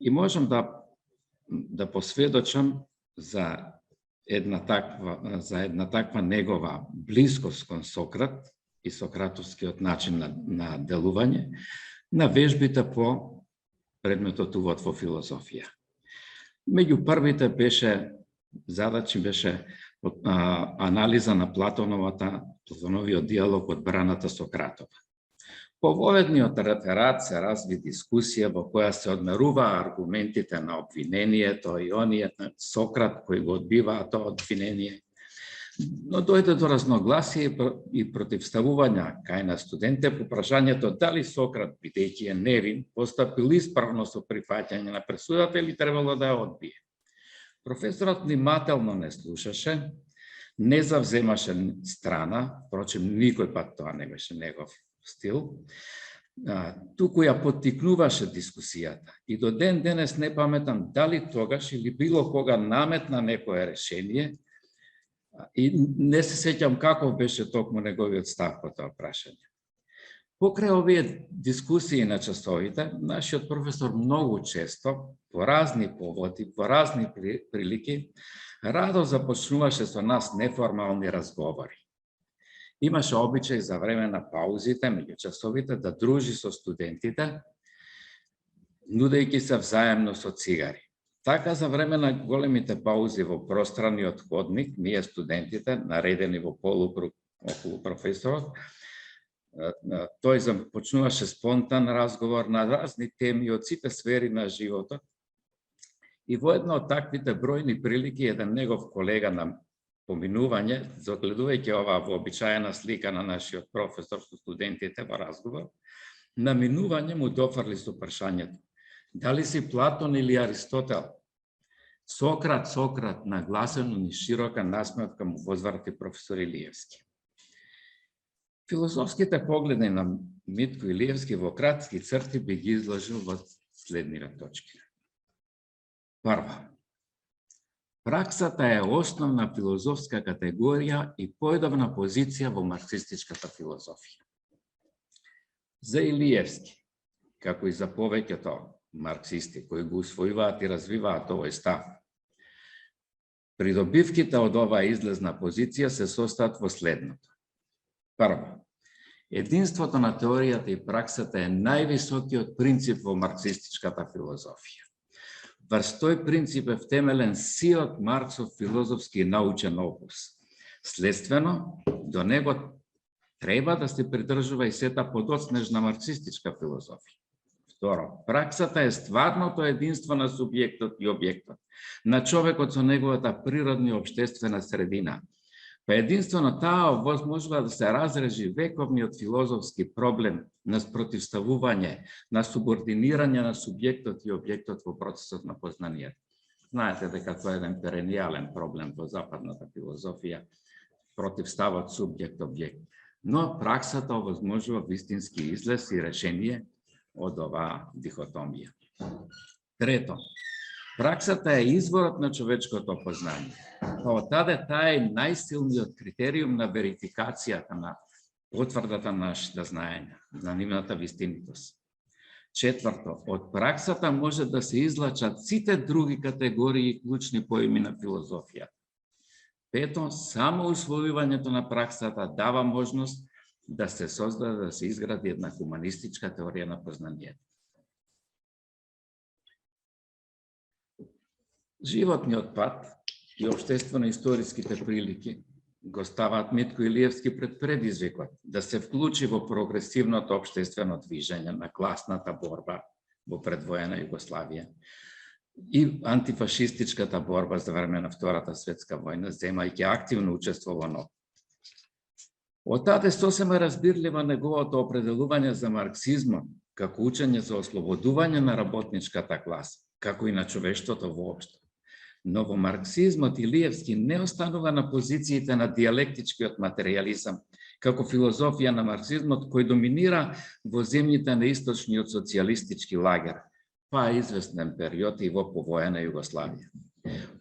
И можам да посведочам за една таква негова близкост кон Сократ и сократовскиот начин на делување на вежбите по предметот увод во филозофија. Меѓу првите задачи беше анализа на Платоновиот диалог од браната Сократова. По воведниот реферат се разви дискусија во која се одмеруваа аргументите на обвинението и оние на Сократ кои го одбиваа тоа обвинение, но дојде до разногласие и противставувања кај на студентите по прашањето дали Сократ, бидејќи е невин, постапил исправно со прифаќање на пресудата или требало да ја одбие. Професорот внимателно не слушаше, не завземаше страна, впрочем, никој пат тоа не беше негов стил, туку ја поттикнуваше дискусијата. И до ден денес не паметам дали тогаш или било кога наметна некое решение, и не се сеќам каков беше токму неговиот став по тоа прашање. Покрај овие дискусии на часовите, нашиот професор многу често, по разни поводи, по разни прилики, радо започнуваше со нас неформални разговори. Имаше обичај за време на паузите меѓу часовите да дружи со студентите, нудејќи се взаемно со цигари. Така за време на големите паузи во пространиот ходник, ние студентите, наредени во полукруг околу професорот, тој започнуваше спонтан разговор на разни теми од сите сфери на животот. И во една од таквите бројни прилики, еден негов колега на поминување, загледувајќи оваа вообичаена слика на нашиот професор со студентите во разговор, на минување му дофрли со прашањето: дали си Платон или Аристотел? Сократ, нагласено ни широка насмевка му возврати професор Илиевски. Филозофските погледи на Митко Илиевски во кратки црти би ги изложил во следниве точки. Прва, праксата е основна филозофска категорија и поедовна позиција во марксистичката филозофија. За Илиевски, како и за повеќето марксисти кои го усвојуваат и развиваат овој став, придобивките од оваа излезна позиција се состојат во следното. Прво, единството на теоријата и праксата е највисокиот принцип во марксистичката филозофија. Врз тој принцип е втемелен сиот Марксов филозофски и научен опус. Следствено, до него треба да се придржува и сета подоцнежна марксистичка филозофија. Второ, праксата е стварното единство на субјектот и објектот, на човекот со неговата природна и општествена средина. Па единствено таа возможува да се разрежи вековниот филозофски проблем на спротивставување, на субординирање на субјектот и објектот во процесот на познанието. Знаете дека тоа е еден перенијален проблем во западната филозофија, противставот субјект-објект. Но праксата овозможува вистински излез и решение од оваа дихотомија. Трето, праксата е изворот на човечкото познање. Па оттаде таа е најсилниот критериум на верификацијата на потврдата на нашите знаења, на нивната вистинитост. Четврто, од праксата може да се излачат сите други категории и клучни поими на филозофијата. Пето, само усвојувањето на праксата дава можност да се создаде, да се изгради една хуманистичка теорија на познанието. Животниот пат и општествено-историските прилики го ставаат Митко Илиевски пред предизвикот да се вклучи во прогресивното општествено движење на класната борба во предвоена Југославија и антифашистичката борба за време на Втората светска војна, земајќи активно учество во НОБ. Оттаде сосема разбирлива неговото определување за марксизмот како учење за ослободување на работничката класа, како и на човештвото воопшто. Но во марксизмот Илиевски не останува на позициите на диалектичкиот материјализам, како филозофија на марксизмот кој доминира во земјите на источниот социјалистички лагер, па известен период и во повоена Југославија.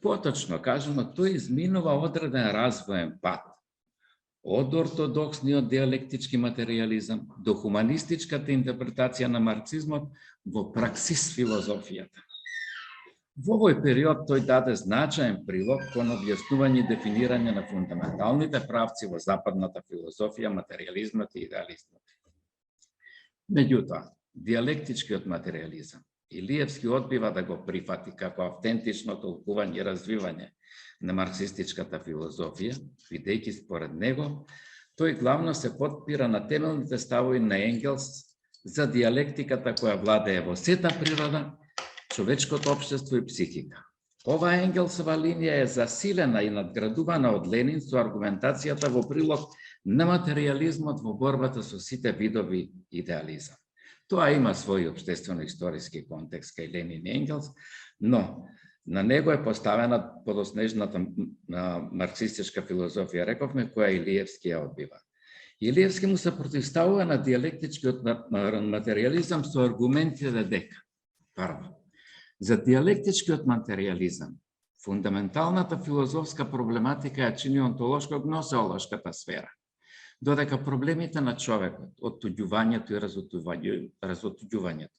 Поточно кажано, тој изминува одреден развоен пат од ортодоксниот диалектички материјализам до хуманистичката интерпретација на марксизмот во праксис филозофијата. Во овој период тој даде значаен прилог кон објаснување и дефинирање на фундаменталните правци во западната филозофија, материјализмот и идеализмот. Меѓутоа, диалектичкиот материјализам Илиевски одбива да го прифати како автентично толкување и развивање на марксистичката филозофија, бидејќи според него тој главно се потпира на темелните ставови на Енгелс за диалектиката која владее во сета природа, човечкото општество и психика. Ова Енгелсова линија е засилена и надградувана од Ленин со аргументацијата во прилог на материјализмот во борбата со сите видови идеализам. Тоа има свој општествено-историски контекст кај Ленин и Енгелс, но на него е поставена подоснежната марксистичка филозофија, рековме, која Илиевски ја одбива. Илиевски му се противставува на диалектичкиот материјализам со аргументите дека прво, за диалектичкиот материјализам фундаменталната филозофска проблематика ја чини онтолошко-гносеолошката сфера, додека проблемите на човекот, оттуѓувањето и разоттуѓувањето,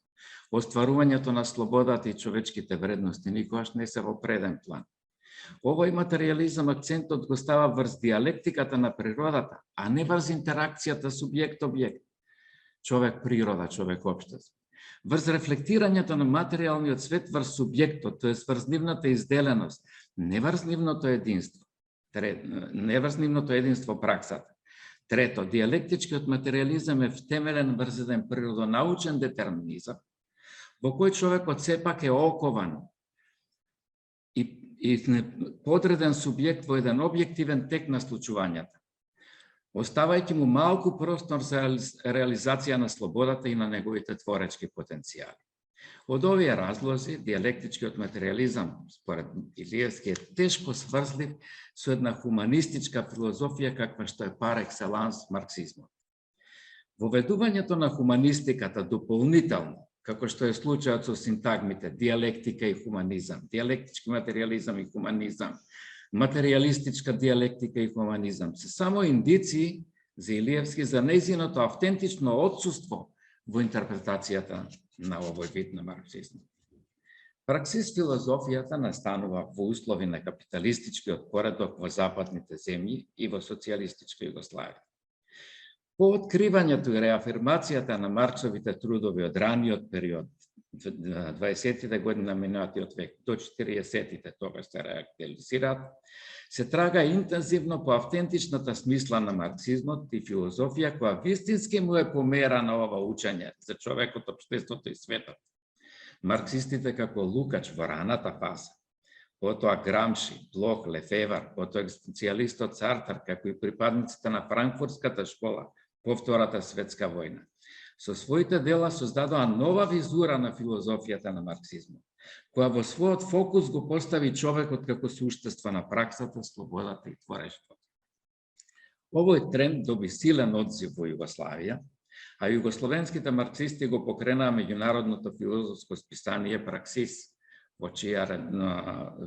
остварувањето на слободата и човечките вредности никогаш не се во преден план. Овој материјализам акцентот го става врз диалектиката на природата, а не врз интеракцијата субјект-објект, човек-природа, човек-општество. Врз рефлектирањето на материјалниот свет врз субјектот, тоест врз нивната изделеност, не врз нивното единство праксата. Трето, диалектичкиот материјализам е втемелен врз еден природонаучен детерминизам, во кој човекот сепак е окован и подреден субјект во еден објективен тек на случувањата, оставајќи му малку простор за реализација на слободата и на неговите творечки потенцијали. Од овие разлози, диалектичкиот материјализам, според Илиевски, е тешко сврзлив со една хуманистичка филозофија каква што е пар екселанс марксизмот. Воведувањето на хуманистиката дополнително, како што е случајот со синтагмите диалектика и хуманизам, диалектички материјализам и хуманизам, материјалистичка диалектика и хуманизам, се само индиции за Илиевски за нејзиното автентично отсуство во интерпретацијата на овој вид на марксизм. Праксис филозофијата настанува во услови на капиталистичкиот поредок во западните земји и во социјалистичка Југославија. По откривањето и реафирмацијата на Марксовите трудови од раниот период, 20-тите години на минатиот век до 40-тите, тогаш се реактуализираат, се трага интензивно по автентичната смисла на марксизмот и филозофија која вистински му е померана ова учење за човекот, општеството и светот. Марксистите како Лукач во раната фаза, потоа Грамши, Блок, Лефевар, потоа екзистенцијалистот Сартер, како и припадниците на Франкфуртската школа по Втората светска војна, со своите дела создадоа нова визура на филозофијата на марксизмот, која во својот фокус го постави човекот како суштество на праксата, слободата и творештвото. Овој тренд доби силен одзив во Југославија, а југословенските марксисти го покренаа меѓународното филозофско списание Праксис, во чија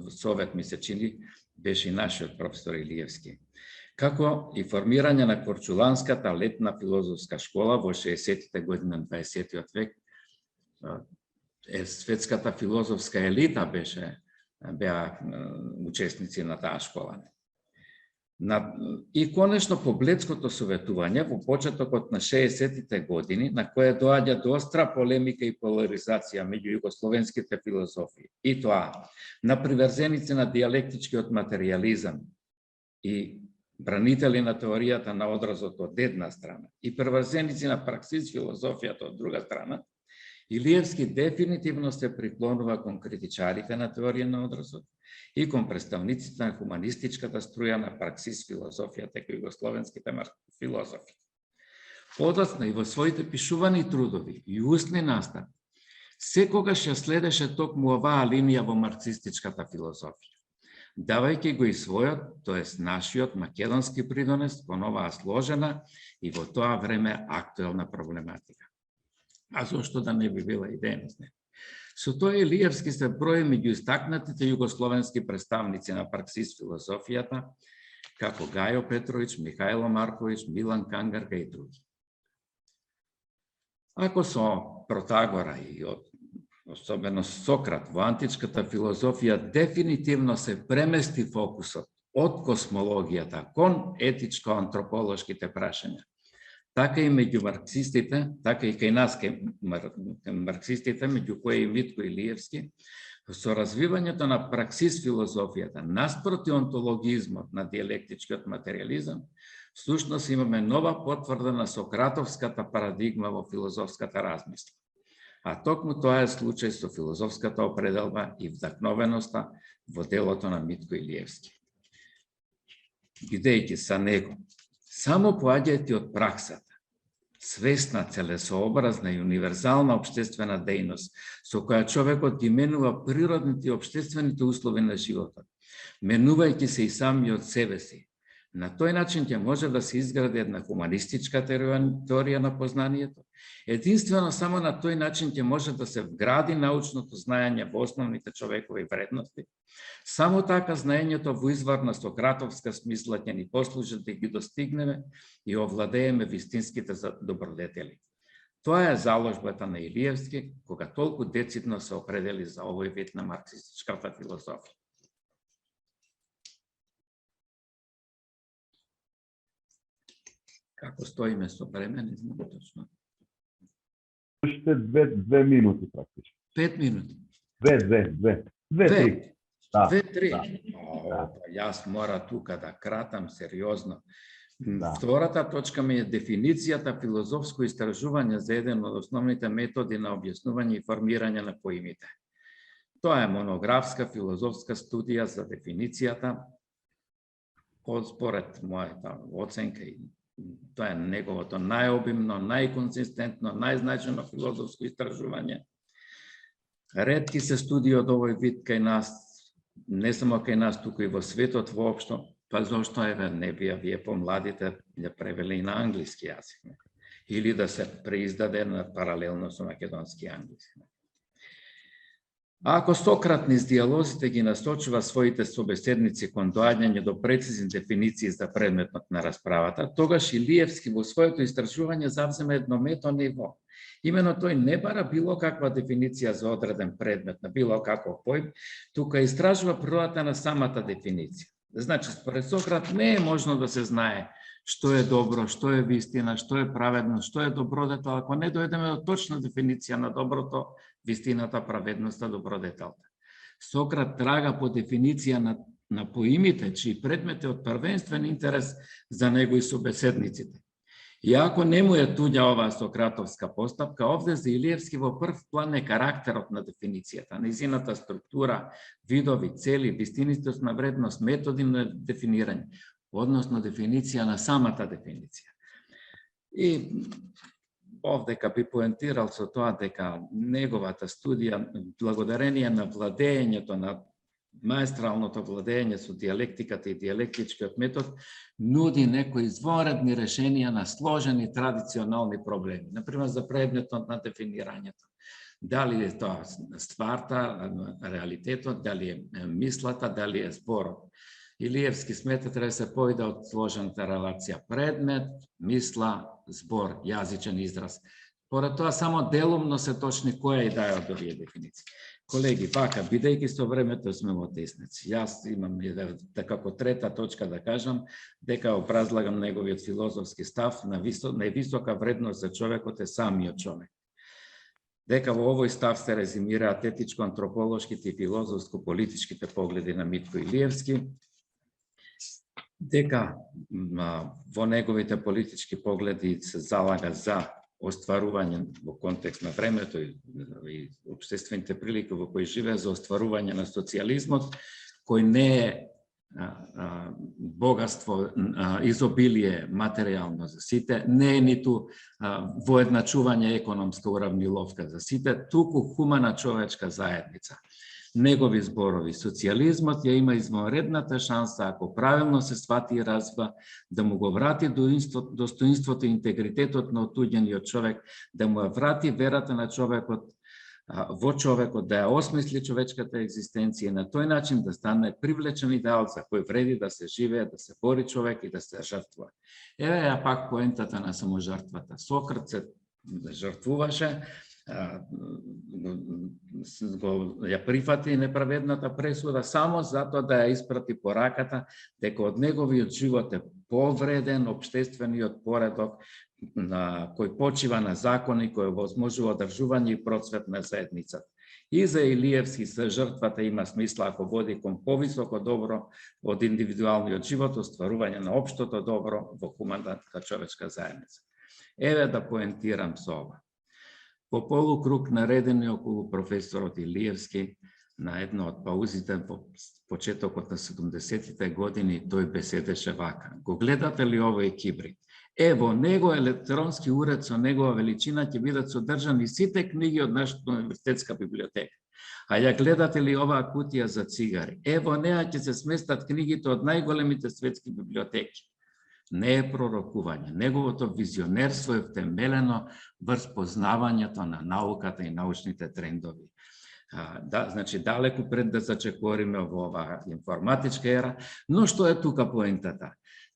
совет ми се чини беше и нашиот професор Илиевски, како и формирање на Корчуланската летна филозофска школа во 60-тите години на 20-тиот век. Светската филозофска елита беа учесници на таа школа. И конечно Поблецкото советување во почетокот на 60-тите години, на кое доаѓа до остра полемика и поларизација меѓу југословенските филозофии, и тоа на приврзеници на дијалектичкиот материјализам и бранители на теоријата на одразот од една страна и приврзеници на праксис филозофијата од друга страна, Илиевски дефинитивно се приклонува кон критичарите на теорија на одразот и кон представниците на хуманистичката струја на праксис филозофијата и југословенските филозофи. Подоцна и во своите пишувани трудови и устни настави, секогаш ја следеше токму оваа линија во марксистичката филозофија, давајќи го и својот, тоест нашиот македонски придонес кон оваа сложена и во тоа време актуелна проблематика. А зошто да не би била и денес? Со тоа Илиевски се брои меѓу истакнатите југословенски представници на праксис филозофијата, како Гајо Петровиќ, Михајло Марковиќ, Милан Кангарка и други. Ако со Протагора и особено Сократ во античката филозофија дефинитивно се премести фокусот од космологијата кон етичко-антрополошките прашања, така и меѓу марксистите, така и кај нас марксистите, меѓу кои и Митко Илиевски, со развивањето на праксис филозофијата, наспроти онтологизмот на дијалектичкиот материјализам, всушност имаме нова потврда на сократовската парадигма во филозофската размисла. А токму тоа е случај со филозофската определба и вдахновеноста во делото на Митко Илиевски. Бидејќи са него, само поаѓајќи од праксата, свесна, целесообразна и универзална општествена дејност, со која човекот ги менува природните и општествените услови на животот, менувајќи се и самиот себе си. На тој начин ќе може да се изгради една хуманистичка теорија на познанието. Единствено само на тој начин ќе може да се вгради научното знаење во основните човекови вредности. Само така знаењето во изварна сократовска смисла ќе ни послужи да ги достигнеме и овладееме вистинските добродетели. Тоа е заложбата на Илиевски, кога толку децидно се определи за овој вид на марксистичката филозофија. Како стоиме со време, не знам точно. Уште две минути практично. 5 минути. Две, три. Да, 2-3. Да. Јас мора тука да кратам сериозно. Да. Втората точка ми е дефиницијата филозофско истражување за еден од основните методи на објаснување и формирање на поимите. Тоа е монографска филозофска студија за дефиницијата, според мојата оценка, и тоа е неговото најобимно, најконсистентно, најзначено филозофско истражување. Ретки се студии од овој вид кај нас, не само кај нас, туку и во светот воопшто, па зошто не би вие помладите ја превели и на англиски јазик, или да се преиздаде на паралелно со македонски англиски. Ако Сократ низ дијалозите ги насочува своите собеседници кон доаѓање до прецизни дефиниции за предметот на расправата, тогаш Илиевски во своето истражување завзема едно мето ниво. Имено тој не бара било каква дефиниција за одреден предмет на било каков поим, тука истражува природата на самата дефиниција. Значи, според Сократ не е можно да се знае што е добро, што е вистина, што е праведно, што е добродетел, ако не дојдеме до точна дефиниција на доброто, вистината, праведноста, добродетелта. Сократ трага по дефиниција на поимите, чии предмет е од првенствен интерес за него и собеседниците. И ако не му е туѓа оваа сократовска постапка, овде за Илиевски во прв план е карактерот на дефиницијата, нејзината структура, видови, цели, вистинитосна вредност, методи на дефинирање, односно дефиниција на самата дефиниција. И овдека би поентирал со тоа дека неговата студија, благодарение на владењето, на маестралното владење со дијалектиката и дијалектичкиот метод, нуди некои изворедни решенија на сложени традиционални проблеми. Например, за предметот на дефинирањето. Дали е тоа стварта, реалитетот, дали е мислата, дали е зборот. Илиевски смета треба да се појде од сложената релација предмет, мисла, збор, јазичен израз. Поред тоа само делумно се точни која и да е од овие дефиниции. Колеги, вака, бидејќи со времето сме во тесници, јас имам како трета точка да кажам дека образлагам неговиот филозофски став на највисока вредност за човекот е самиот човек. Дека во овој став се резимираат етичко-антрополошките и филозофско-политичките погледи на Митко Илиевски, дека во неговите политички погледи се залага за остварување во контекст на времето и општествените прилики во кои живее, за остварување на социјализмот, кој не е богатство, изобилие материјално за сите, не е ниту воедначување економска уравниловка за сите, туку хумана човечка заедница. Негови зборови, социјализмот ја има извонредната шанса, ако правилно се свати и развива, да му го врати достоинството и интегритетот на отуѓениот човек, да му ја врати верата на човекот во човекот, да ја осмисли човечката екзистенција и на тој начин да стане привлечен идеал за кој вреди да се живее, да се бори човек и да се жртвува. Еве ја пак поентата на саможртвата. Сократ се жртвуваше, ја прифати неправедната пресуда само затоа да ја испрати пораката дека од неговиот живот е повреден општествениот поредок на кој почива на закони кој возможува одржување и процвет на заедницата. И за Илиевски се жртвата има смисла ако води кон повисоко добро од индивидуалниот живот, остварување на општото добро во хуманата човечка заедница. Еве да поентирам со ова. По полукруг наредени околу професорот Илиевски на една од паузите во почетокот на 70-тите години тој беседеше вака. Го гледате ли овој кибрид? Во него електронски уред со негова величина ќе бидат содржани сите книги од нашата универзитетска библиотека. А ја гледате ли оваа кутија за цигари? Во неа ќе се сместат книгите од најголемите светски библиотеки. Не е пророкување. Неговото визионерство е втемелено врз познавањето на науката и научните трендови. Значи, далеку пред да зачекориме во оваа информатичка ера, но што е тука поентата?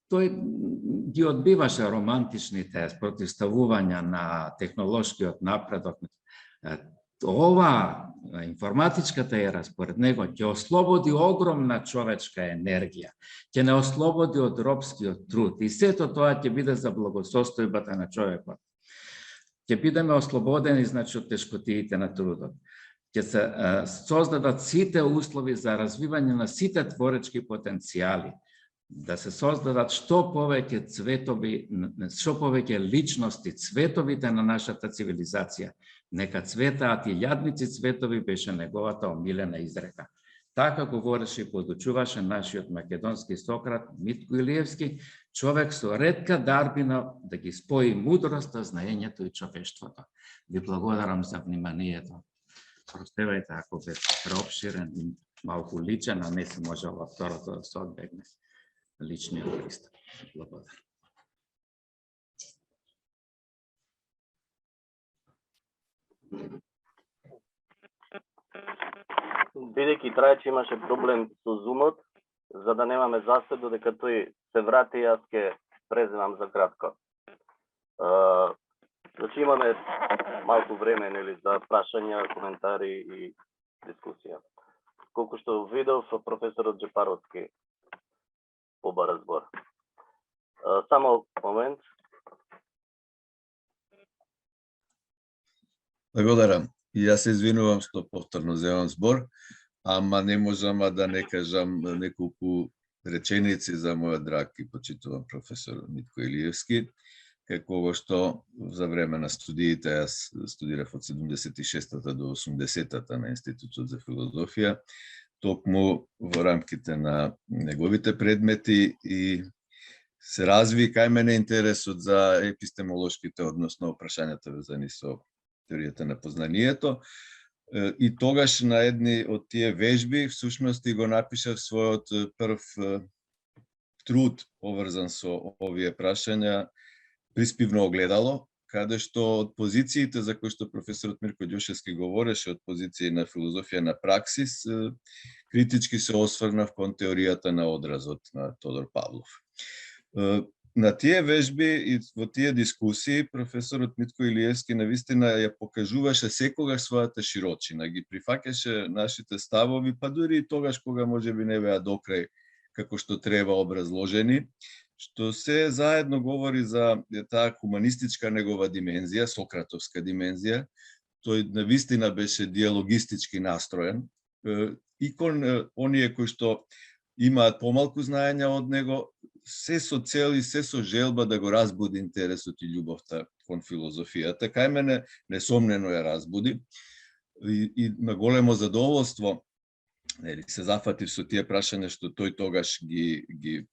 Тој ги одбиваше романтичните противставувања на технолошкиот напредок. Ова информатичката ера, според него, ќе ослободи огромна човечка енергија, ќе не ослободи од робскиот труд и сето тоа ќе биде за благосостојбата на човекот. Ќе бидеме ослободени, значи, од тешкотиите на трудот. Ќе се создадат сите услови за развивање на сите творечки потенцијали, да се создадат што повеќе цветови, што повеќе личности, цветовите на нашата цивилизација. Нека цветаат и јадници цветови беше неговата омилена изрека. Така говореше и подучуваше нашиот македонски Сократ Митко Илиевски, човек со ретка дарбина да ги спои мудроста, знаењето и човештвото. Ви благодарам за вниманието. Простевајте ако бе преопширен и малку личен, а не се може во второто да се одбегне личниот пристап. Благодарам. Бидејќи Трајче имаше проблем со зумот, за да немаме застој додека тој се врати, јас ќе преземам за кратко. Значи имаме малку време, нели, за прашања, коментари и дискусија. Колку што видов, професорот Джепаровски побара збор. Само момент. Благодарам. И јас се извинувам што повторно земам збор, ама не можам да не кажам неколку реченици за мојот драг и почитуван професор Митко Илиевски, како што за време на студиите, јас студирав од 76-та до 80-та на Институтот за филозофија, токму во рамките на неговите предмети и се разви кај мене интересот за епистемолошките, односно прашањата везани со теоријата на познанието. И тогаш на едни од тие вежби, всушност, го напишав својот прв труд поврзан со овие прашања, Приспивно огледало, каде што од позициите за кои што професорот Мирко Ѓошевски говореше, од позиции на филозофија на праксис, критички се осврнав кон теоријата на одразот на Тодор Павлов. на тие вежби и во тие дискусии професорот Митко Илиевски навистина ја покажуваше секогаш својата широчина, ги прифаќаше нашите ставови, па дури и тогаш кога можеби не беа докрај како што треба образложени, што се заедно говори за таа хуманистичка негова димензија, сократовска димензија. Тој навистина беше диалогистички настроен и кон оние кои што имаат помалку знаење од него, се со цел и се со желба да го разбуди интересот и љубовта кон филозофијата. Кај мене несомнено ја разбуди и на големо задоволство се зафатив со тие прашања што тој тогаш ги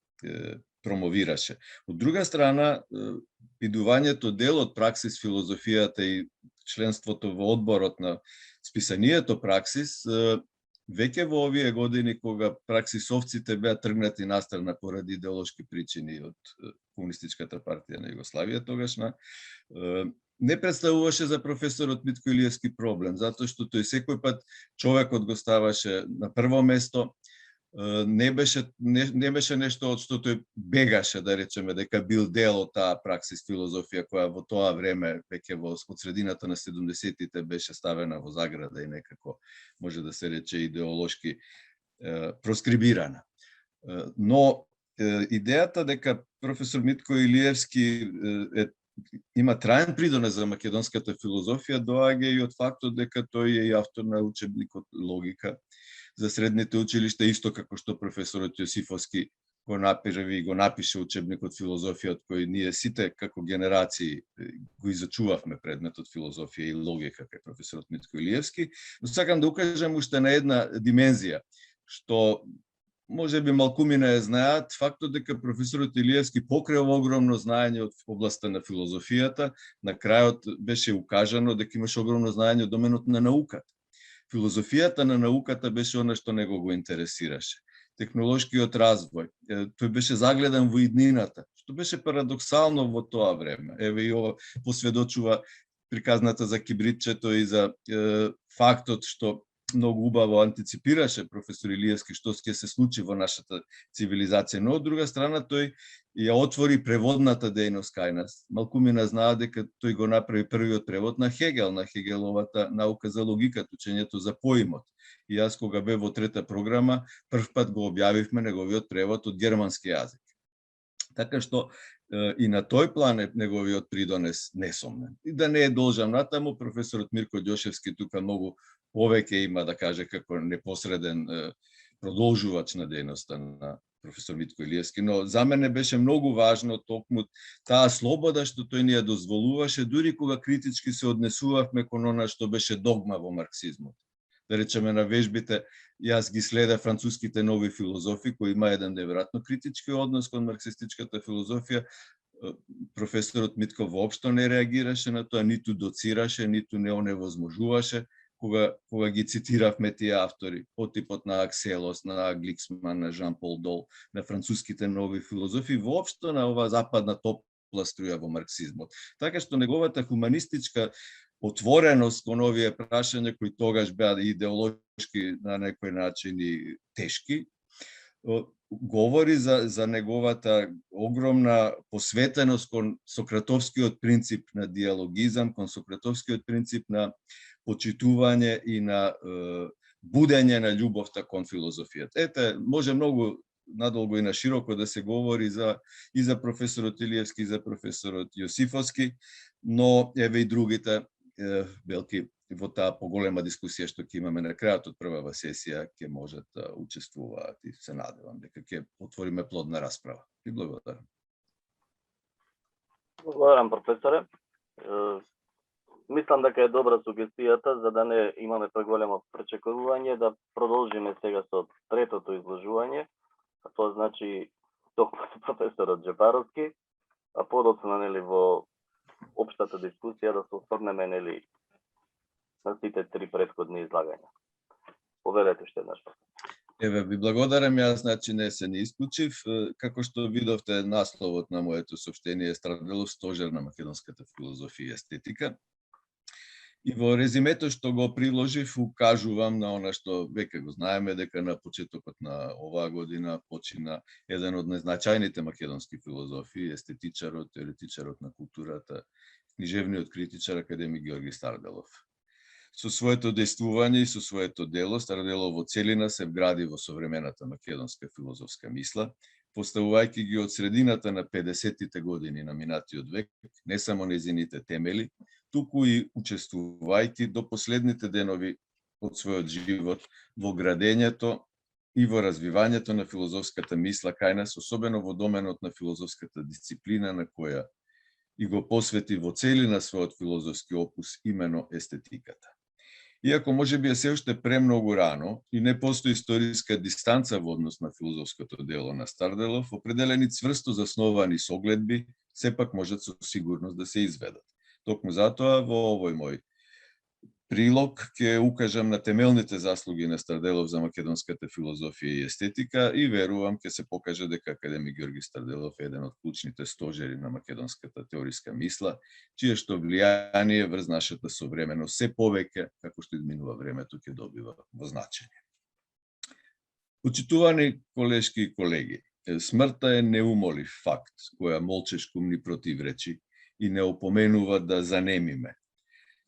промовираше. Од друга страна, бидувањето дел од Праксис филозофијата и членството во одборот на списанието Праксис, веќе во овие години кога праксисовците беа тргнати настрана поради идеолошки причини од Комунистичката партија на Југославија тогашна, не представуваше за професорот Митко Илиевски проблем, затоа што тој секој пат човекот го ставаше на прво место, не беше нешто од што тој бегаше, да речеме, дека бил дел од таа Праксис филозофија која во тоа време, веќе од средината на 70-тите беше ставена во заграда и некако може да се рече идеолошки проскрибирана. Но идејата дека професор Митко Илиевски има траен придонес за македонската филозофија доаѓа и од фактот дека тој е и автор на учебникот Логика за средните училишта, исто како што професорот Јосифовски го напише учебникот филозофија, од кој ние сите како генерации го изучувавме предметот филозофија и логика кај професорот Митко Илиевски. Но сакам да укажам уште на една димензија, што може би малкумина ја знаат, фактот дека професорот Илиевски покрива огромно знаење од областта на филозофијата, на крајот беше укажано дека имаше огромно знаење од доменот на науката. Филозофијата на науката беше она што него го интересираше. Технолошкиот развој. Тој беше загледан во иднината, што беше парадоксално во тоа време. Еве и ова посведочува приказната за кибритчето и за фактот што многу убаво антиципираше професор Илиевски што ќе се случи во нашата цивилизација, но од друга страна тој ја отвори преводната дејност кај нас. Малкумина знаа дека тој го направи првиот превод на Хегел, на Хегеловата наука за логиката, учењето за поимот. И јас кога бев во трета програма, првпат го објавивме неговиот превод од германски јазик. Така што и на тој план е неговиот придонес несомнен. И да не е должен натаму, професорот Мирко Ѓошевски тука многу повеќе има да каже како непосреден продолжувач на дејноста на професор Митко Илиевски, но за мене беше многу важно токму таа слобода што тој ни ја дозволуваше, дури кога критички се однесувавме кон она што беше догма во марксизмот. Да речеме на вежбите, јас ги следев француските нови филозофи кои има еден неверојатно критички однос кон марксистичката филозофија. Професорот Митко воопшто не реагираше на тоа, ниту доцираше, ниту не оневозможуваше кога ги цитиравме тие автори, од типот на Акселос, на Гликсман, на Жан-Пол Дол, на француските нови филозофи, воопшто на ова западна топла струја во марксизмот. Така што неговата хуманистичка отвореност кон овие прашања кои тогаш беа идеолошки на некој начин и тешки, говори за неговата огромна посветеност кон сократовскиот принцип на диалогизам, кон сократовскиот принцип на почитување и на будење на љубовта кон филозофијата. Ете, може многу надолго и на широко да се говори и за професорот Илиевски, и за професорот Јосифовски, но еве и другите белки во таа поголема дискусија што ќе имаме на крајот од првава сесија ќе можат да учествуваат и се надевам дека ќе отвориме плодна расправа. И благодарам. Благодарам, професоре. Мислам дека е добра сугестијата за да не имаме преголемо пречекување, да продолжиме сега со третото изложување, а тоа значи токму професорот Джепаровски, а подоцна нели во општата дискусија да се осврнеме нели на сите три претходни излагања. Поведете уште еднаш. Еве, ви благодарам, јас значи не се не исклучив. Како што видовте, насловот на моето соопштение е Страделов стожер на македонската филозофија и естетика. И во резимето што го приложив, укажувам на она што веќе го знаеме, дека на почетокот на оваа година почина еден од најзначајните македонски филозофи, естетичарот, теоретичарот на културата, книжевниот критичар академик Георги Старделов. Со своето действување и со своето дело, Старделов во целина се вгради во современата македонска филозофска мисла, поставувајќи ги од средината на 50-тите години на минатиот век, не само нејзините темели, туку и учествувајќи до последните денови од својот живот во градењето и во развивањето на филозофската мисла кај нас, особено во доменот на филозофската дисциплина на која и го посвети во целина својот филозофски опус, имено естетиката. Иако може би е се уште премногу рано и не постои историска дистанца во однос на филозофското дело на Старделов, определени цврсто засновани согледби сепак можат со сигурност да се изведат. Токму затоа во овој мој прилог ќе укажам на темелните заслуги на Старделов за македонската филозофија и естетика и верувам ќе се покаже дека академик Георги Старделов е еден од клучните стожери на македонската теориска мисла, чие што влијание врз нашата современост се повеќе, како што изминува времето, ќе добива во значење. Почитувани колешки и колеги, смртта е неумолив факт, која молчешкум ни противречи и не опоменува да занемиме,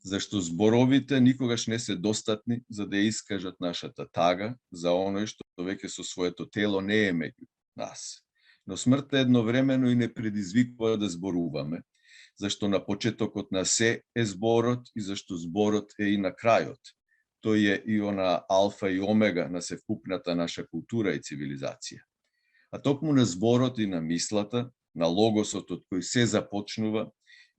зашто зборовите никогаш не се достатни за да искажат нашата тага за оној што веќе со своето тело не е меѓу нас. Но смртта едновремено и не предизвикува да зборуваме, зашто на почетокот на се е зборот и зашто зборот е и на крајот. Тој е и она алфа и омега на севкупната наша култура и цивилизација. А токму на зборот и на мислата, на логосот од кој се започнува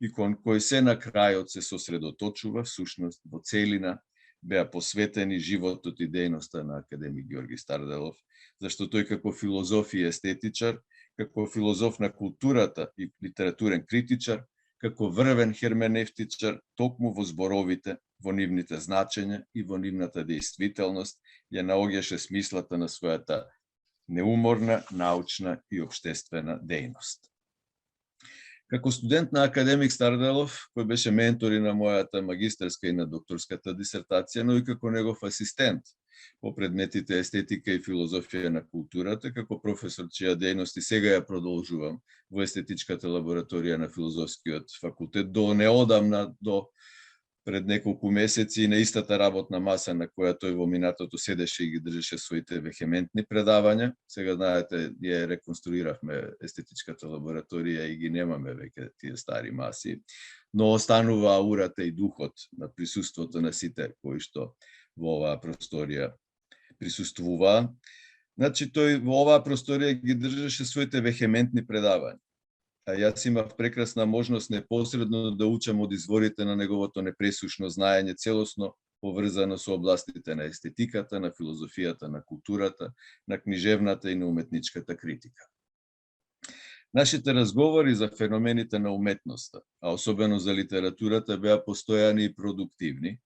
и кон кој се на крајот се сосредоточува, всушност во целина беа посветени животот и дејноста на академик Георги Старделов, зашто тој како филозоф и естетичар, како филозоф на културата и литературен критичар, како врвен херменевтичар, токму во зборовите, во нивните значења и во нивната действителност, ја наоѓаше смислата на својата неуморна, научна и општествена дејност. Како студент на академик Старделов, кој беше ментор и на мојата магистерска и на докторската дисертација, но и како негов асистент по предметите естетика и филозофија на културата, како професор чија дејност и сега ја продолжувам во естетичката лабораторија на филозофскиот факултет, до неодамна, до пред неколку месеци на истата работна маса на која тој во минатото седеше и ги држеше своите вехементни предавања. Сега, знаете, ја реконструиравме естетичката лабораторија и ги немаме веќе тие стари маси, но останува аурата и духот на присуството на сите кои што во оваа просторија присуствуваа. Значи, тој во оваа просторија ги држеше своите вехементни предавања. А јас имав прекрасна можност непосредно да учам од изворите на неговото непресушно знаење, целосно поврзано со областите на естетиката, на филозофијата, на културата, на книжевната и на уметничката критика. Нашите разговори за феномените на уметноста, а особено за литературата, беа постојани и продуктивни,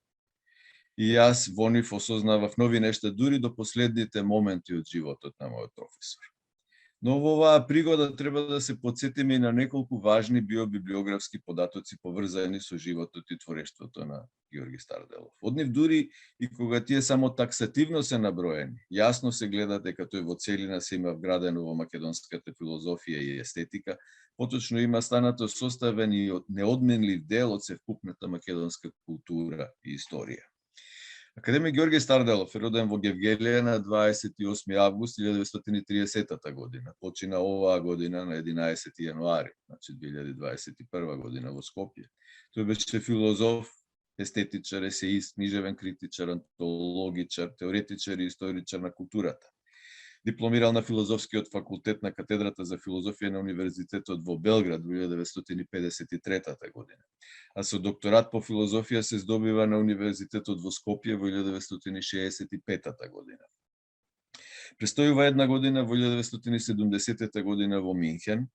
и јас во нив осознавав нови нешта дури до последните моменти од животот на мојот професор. Но во оваа пригода треба да се потсетиме и на неколку важни биобиблиографски податоци поврзани со животот и творештвото на Георги Старделов. Од нив дури и кога тие само таксативно се наброени, јасно се гледа дека тој во целина се има вградено во македонската филозофија и естетика, поточно има станато составен и неодменлив дел од севкупната македонска култура и историја. Академик Георги Старделов е роден во Гевгелија на 28 август 1930 година. Почина оваа година на 11 јануари, значи 2021 година во Скопје. Тој беше филозоф, естетичар, есеист, книжевен критичар, антологичар, теоретичар и историчар на културата. Дипломирал на филозофскиот факултет на катедрата за филозофија на Универзитетот во Белград во 1953 година. А со докторат по филозофија се здобива на Универзитетот во Скопје во 1965 година. Престојува една година во 1970 година во Минхен,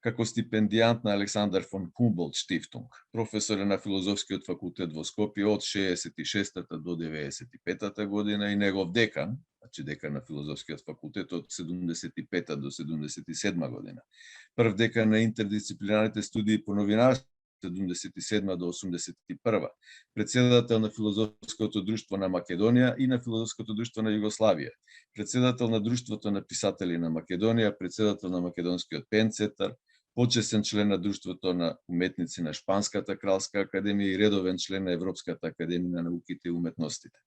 како стипендијант на Александар фон Хумболт Штифтунг, професор на филозофскиот факултет во Скопје од 66 до 95 година и негов декан, значи декан на филозофскиот факултет од 75 до 77 година. Прв декан на интердисциплинарните студии по новинарство 77 до 81, председател на Филозофското друштво на Македонија и на Филозофското друштво на Југославија, председател на Друштвото на писатели на Македонија, председател на Македонскиот пенцентар, почесен член на Друштвото на уметници на Шпанската кралска академија и редовен член на Европската академија на науките и уметностите.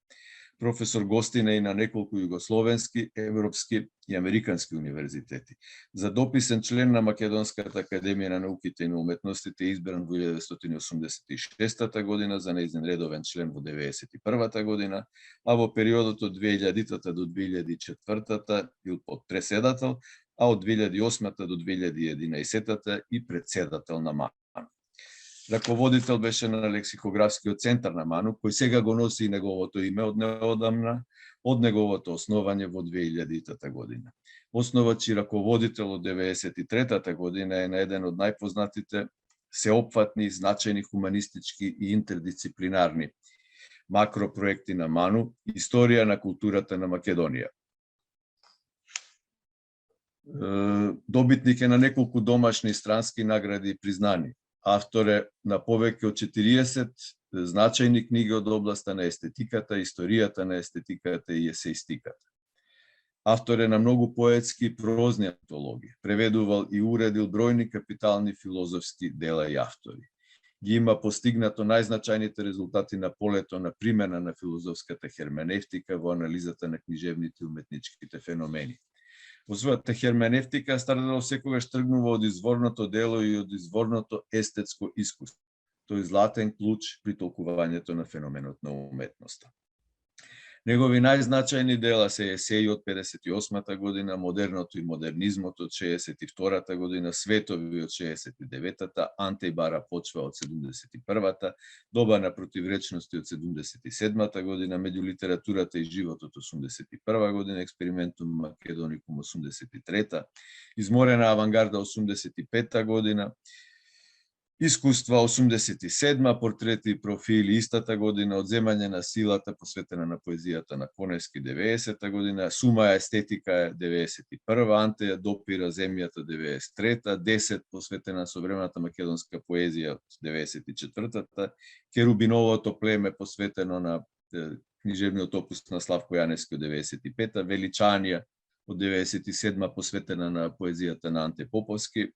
Професор гостин е и на неколку југословенски, европски и американски универзитети. За дописен член на Македонската академија на науките и на уметностите избран во 1986 година, за нејзин редовен член во 1991 година, а во периодот од 2000 до 2004 бил подпредседател, а од 2008 до 2011 и председател на МАНУ. Раководител беше на лексикографскиот центар на МАНУ, кој сега го носи и неговото име од неодамна, од неговото основање во 2000 година. Основач и раководител од 1993 година е на еден од најпознатите сеопфатни, значајни хуманистички и интердисциплинарни макропроекти на МАНУ, Историја на културата на Македонија. Добитник е на неколку домашни и странски награди и признани. Автор е на повеќе од 40 значајни книги од областа на естетиката, историјата на естетиката и есеистиката. Автор е на многу поетски и прозни антологии. Преведувал и уредил бројни капитални филозофски дела и автори. Ги има постигнато најзначајните резултати на полето на примена на филозофската херменевтика во анализата на книжевните и уметничките феномени. Во својата херменевтика Старделов секогаш тргнува од изворното дело и од изворното естетско искуство. Тој златен клуч при толкувањето на феноменот на уметноста. Негови најзначајни дела се есеи од 58 година, Модерното и модернизмот од 62 година, Светови од 69-та, Анте и Бара почва од 71-та, Доба на противречности од 77-та година, Меѓу литературата и животот 81 година, Експериментум Македоникум 83-та, Изморена авангарда 85-та година, Искуства 87, Портрети и профили истата година, Одземање на силата посветена на поезијата на Коневски 90-та година, Сума естетика 91, Антеја допира земјата 93-та, 10 посветена на современата македонска поезија 94-та, Керубиновото племе посветено на книжевниот опус на Славко Јаневски од 95-та, Величанија од 97 посветена на поезијата на Анте Поповски,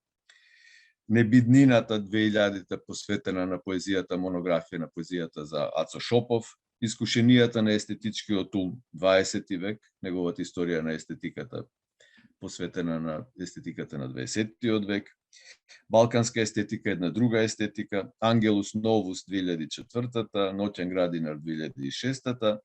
Небиднината 2000-та посветена на поезијата, монографија на поезијата за Ацо Шопов, Искушенијата на естетичкиот ум 20 век, неговата историја на естетиката посветена на естетиката на 20-тиот век, Балканска естетика, една друга естетика, Ангелус Новус 2004-та, Ноќен градинар 2006-та,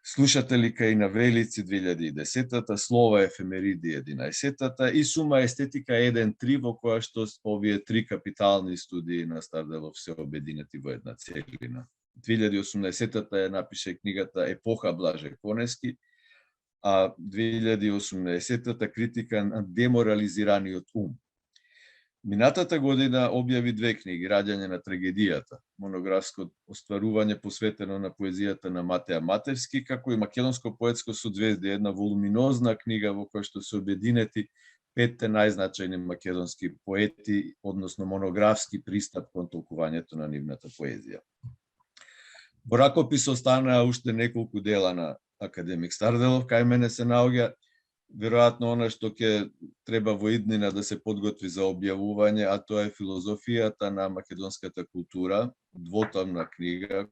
Слушателика и на Велици 2010-та, Слова ефемериди 11-та и Сума естетика 1.3, во која што овие три капитални студии на Старделов се обединети во една целина. 2018-та ја напише книгата Епоха Блаже Коневски, а 2018-та критика на деморализираниот ум. Минатата година објави две книги, Раѓање на трагедијата, монографско остварување посветено на поезијата на Матеа Матевски, како и Македонско поетско созвездие, една волуминозна книга во која што се обединети 5 најзначајни македонски поети, односно монографски пристап кон толкувањето на нивната поезија. Во ракопис останаа уште неколку дела на академик Старделов, кај мене се наоѓа веројатно она што ќе треба во иднина да се подготви за објавување, а тоа е Филозофијата на македонската култура, двотомна книга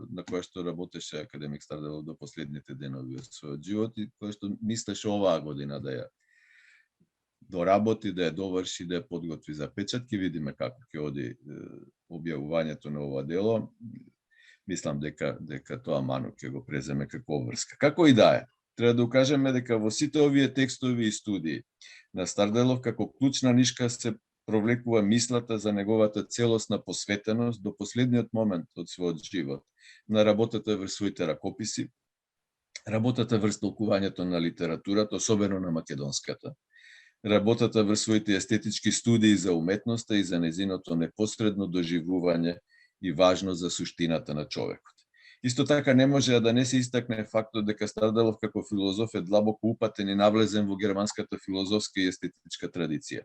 на која што работеше академик Старделов до последните денови од својот живот и која што мислеше оваа година да ја доработи, да ја доврши, да ја подготви за печат. Ќе видиме како ќе оди објавувањето на ова дело. Мислам дека тоа МАНУ ќе го преземе како врска. Како и да е, треба да укажеме дека во сите овие текстови и студии на Старделов како клучна нишка се провлекува мислата за неговата целосна посветеност до последниот момент од својот живот на работата врз своите ракописи, работата врз толкувањето на литературата, особено на македонската, работата врз своите естетички студии за уметноста и за незиното непосредно доживување и важно за суштината на човекот. Исто така не може да не се истакне фактот дека Старделов како филозоф е длабоко упатен и навлезен во германската филозофска и естетичка традиција.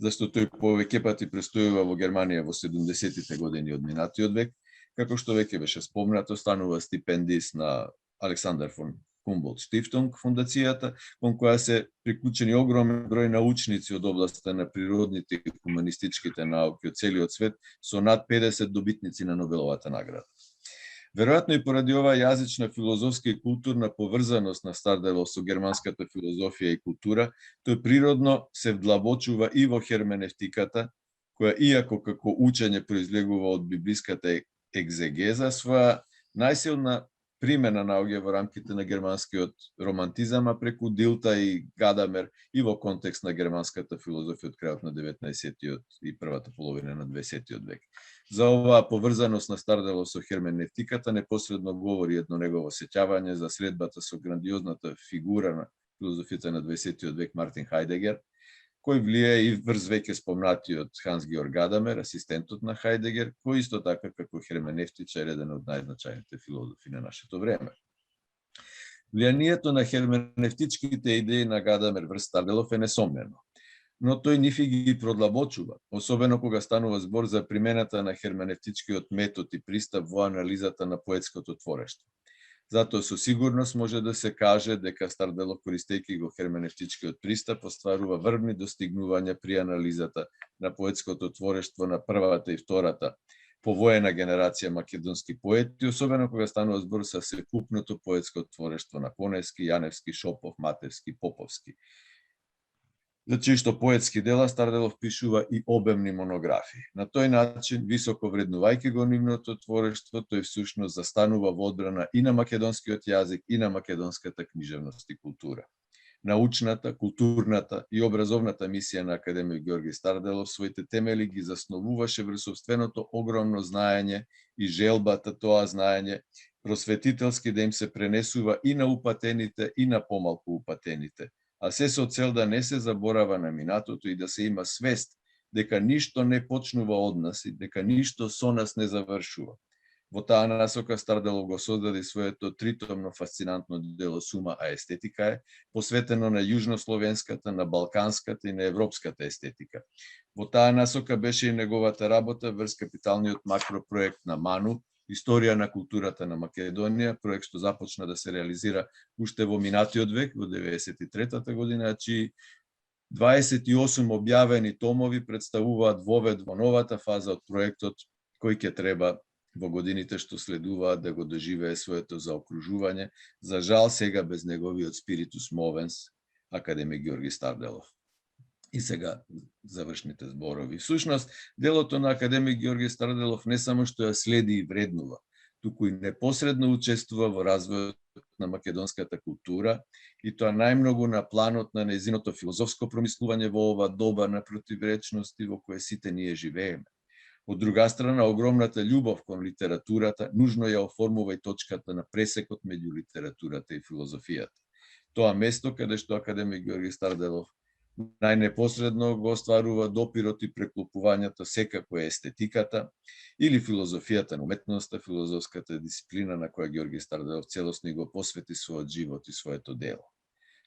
зашто тој повеќе пати престојува во Германија во 70-тите години од минатиот век, како што веќе беше спомнато, станува стипендист на Александар фон Хумболт Штифтунг фондацијата, кон која се приклучени огромен број научници од областта на природните и хуманистичките науки од целиот свет, со над 50 добитници на Нобеловата награда. Веројатно и поради оваа јазична, филозофска и културна поврзаност на Старделов со германската филозофија и култура, тој природно се вдлабочува и во херменевтиката, која иако како учење произлегува од библиската екзегеза, своја најсилна примена наоѓа во рамките на германскиот романтизам, а преку Дилта и Гадамер и во контекст на германската филозофија од крајот на 19-тиот и првата половина на 20-тиот век. За оваа поврзаност на Старделов со херменевтиката непосредно говори едно негово сеќавање за средбата со грандиозната фигура на филозофијата на 20-тиот век Мартин Хајдегер, кој влие и врз веќе спомнатиот Ханс Георг Гадамер, асистентот на Хајдегер, кој исто така како херменевтичар еден од најзначајните филозофи на нашето време. Влијанието на херменевтичките идеи на Гадамер врз Старделов е несомнено, но тој нифи ги продлабочува, особено кога станува збор за примената на херменевтичкиот метод и пристап во анализата на поетското творештво. Затоа со сигурност може да се каже дека Старделов, користејќи го херменевтичкиот пристап, остварува врвни достигнувања при анализата на поетското творештво на првата и втората повоена генерација македонски поети, особено кога станува збор за секупното поетско творештво на Коневски, Јаневски, Шопов, Матевски, Поповски. За чии што поетски дела Старделов пишува и обемни монографии. На тој начин, високо вреднувајќи го нивното творештво, тој всушност застанува во одбрана и на македонскиот јазик и на македонската книжевност и култура. Научната, културната и образовната мисија на академик Георги Старделов своите темели ги засновуваше врз сопственото огромно знаење и желбата тоа знаење просветителски да им се пренесува и на упатените и на помалку упатените, а се со цел да не се заборава на минатото и да се има свест дека ништо не почнува од нас и дека ништо со нас не завршува. Во таа насока Старделов го создаде своето тритомно фасцинантно дело Сума а естетика е, посветено на јужнословенската, на балканската и на европската естетика. Во таа насока беше и неговата работа врз капиталниот макропроект на МАНУ, Историја на културата на Македонија, проект што започна да се реализира уште во минатиот век, во 93-та година, чии 28 објавени томови представуваат вовед во новата фаза од проектот, кој ќе треба во годините што следуваат да го доживее своето заокружување, за жал сега без неговиот спиритус мовенс, академик Георги Старделов. И сега завршните зборови. Всушност, делото на академик Георги Старделов не само што ја следи и вреднува, туку и непосредно учествува во развојот на македонската култура и тоа најмногу на планот на нејзиното филозофско промислување во ова доба на противречности во кое сите ние живееме. Од друга страна, огромната љубов кон литературата нужно ја оформува и точката на пресекот меѓу литературата и филозофијата. Тоа место каде што академик Георги Старделов најнепосредно го остварува допирот и преклопувањето секако е естетиката или филозофијата на уметноста, филозофската дисциплина на која Георги Старделов целосно го посвети својот живот и своето дело.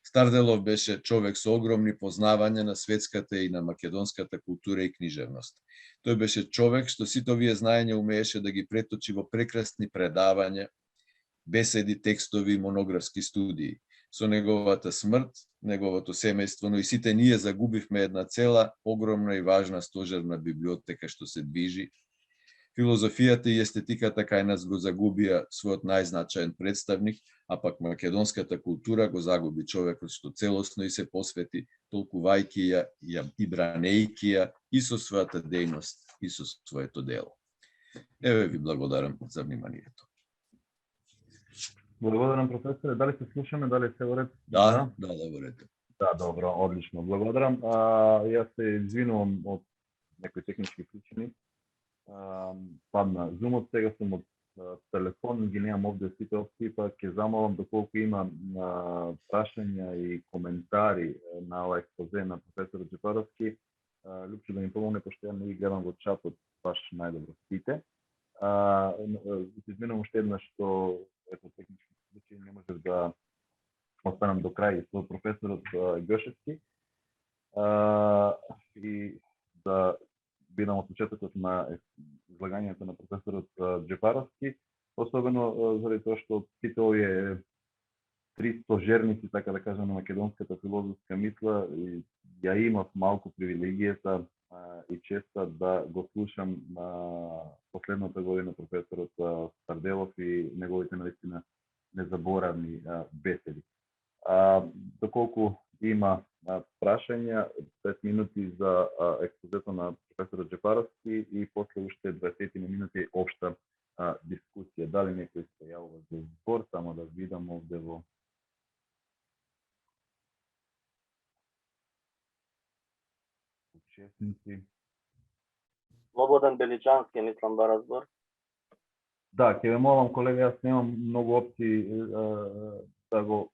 Старделов беше човек со огромни познавања на светската и на македонската култура и книжевност. Тој беше човек што сите овие знаења умееше да ги преточи во прекрасни предавања, беседи, текстови и монографски студии. Со неговата смрт, неговото семејство, но и сите ние загубивме една цела, огромна и важна стожерна библиотека што се движи. Филозофијата и естетиката кај нас го загубија својот најзначаен представник, а пак македонската култура го загуби човекот што целосно и се посвети, толкувајќи ја и бранејќи ја и со својата дејност и со своето дело. Еве ви благодарам за вниманието. Благодарам, професоре. Дали се слушаме, дали се уред? Да, во ред. Да, добро, одлично. Благодарам. Јас се извинувам од некои технички причини. Падна зумот, сега сум од телефон, ги немам овде сите опции, па ќе замолам доколку има прашања и коментари на ова експозе на професор Джепаровски, Лупчо да ми помогне, пошто ја не ги гледам во чатот баш најдобро сите. Извинувам уште еднаш што ето технички причини не можев да останам до крај со професорот Гошевски. И видам од почетокот на излагањето на професорот Джепаровски, особено заради тоа што сите овие три стожерници, така да кажем, на македонската филозофска мисла, и ја имав малку привилегијата и честа да го слушам последната година професорот Старделов и неговите наистина незаборавни беседи. Доколку има прашања, 5 минути за експозето на професорот Джепаровски и после уште 20 минути општа дискусија. Дали некој се јавува за збор, само да видам овде во учесници. Слободан Беличански, мислам да разбор. Да, ќе ве молам, колега, јас немам многу опции да го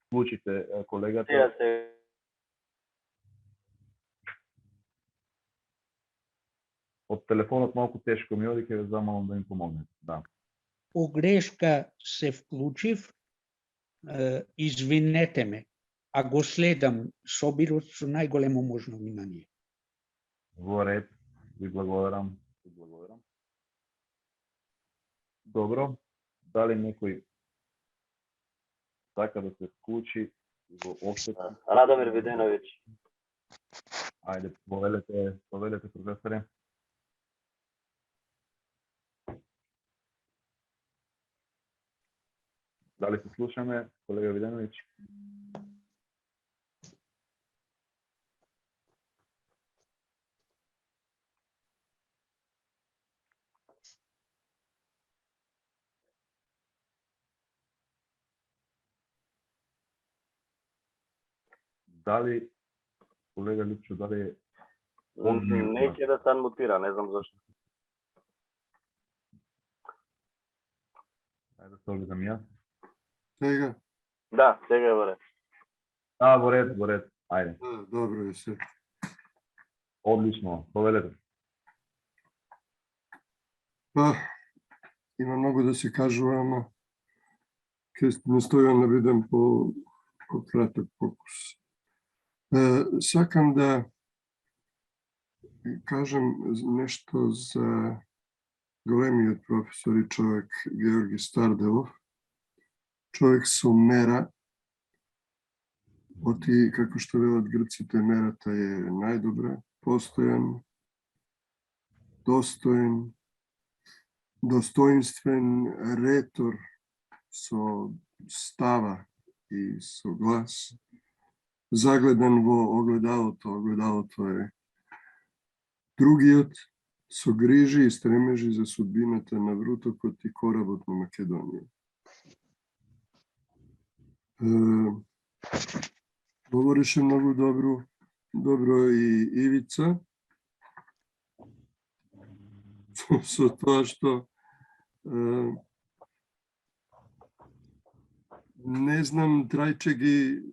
вклучите колегата. Од телефонот малку тешко ми оди, ќе ве замолам да ми помогнете. Да. По грешка се вклучив, извинете ме, а го следам собирот со најголемо можно внимание. Во ред, ви благодарам. Добро, дали некој сака да се вклучи во општата? Радомир Виденовиќ. Ајде, повелете професоре. Дали се слушаме, колега Виденовиќ? Дали, колега Липчо, дали е... Не ќе да се анмутира, не знам зашто. Ајде да се огледам јас. Сега? Да, сега е во ред. Во ред, ајде. Добро е се. Одлично, повелете. Има многу да се кажува, ама ќе настојам да бидам по краток фокус. Сакам да кажем нешто за големиот професор и човек Георги Старделов. Човек со мера, оти, како што велат грците, мерата е најдобра, постојан, достоен, достоинствен ретор со става и со глас, загледан во огледалото. Огледалото е другиот, со грижи и стремежи за судбината на врутокот и коработ на Македонија. Говореше многу добро и Ивица, со тоа што не знам, Трајче ги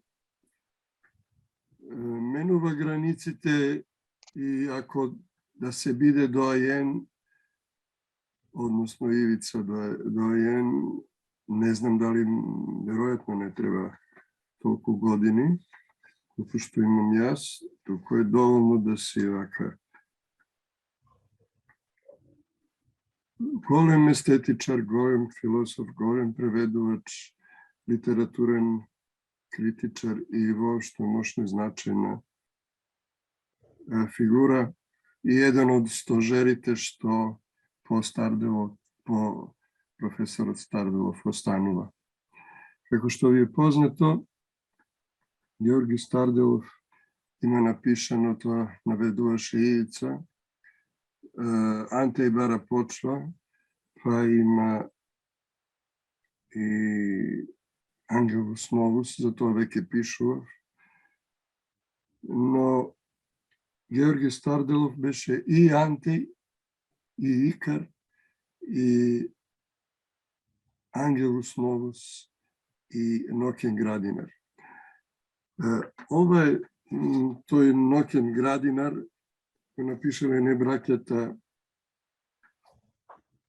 менува границите и ако да се биде доаен, односно Ивица доаен, не знам дали веројатно не треба толку години, како што имам јас, туку е доволно да си вака голем естетичар, голем философ, голем преведувач, литературен критичар и воопшто мощна значајна фигура и еден од стожерите што по професорот Старделов останува. Како што ви е познато, Георги Старделов има напишано, тоа наведуваше Ивица, Анте и Бара почва, па има и Ангелус Новус, за тоа веќе пишува. Но Георги Старделов беше и Анте, и Икар, и Ангелус Новус, и Ноќен Градинар. Тој Ноќен Градинар го напишале не браќата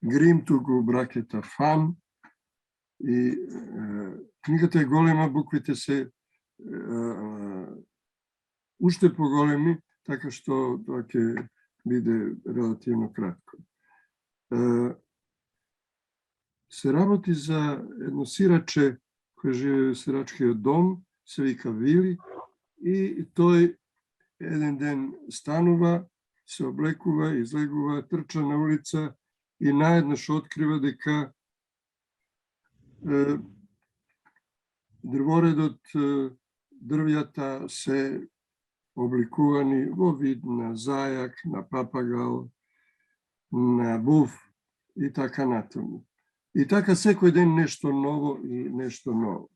Грим, туку браќата Фан. И книгата е голема, буквите се уште поголеми, така што тоа ќе биде релативно кратко. Се работи за едно сираче кој живее во сирачкиот дом, се вика Вили, и тој еден ден станува, се облекува, излегува, трча на улица и наеднаш открива дека дрворедот, дрвјата се обликувани во вид на зајак, на папагал, на буф и така натаму. И така секој ден нешто ново и нешто ново.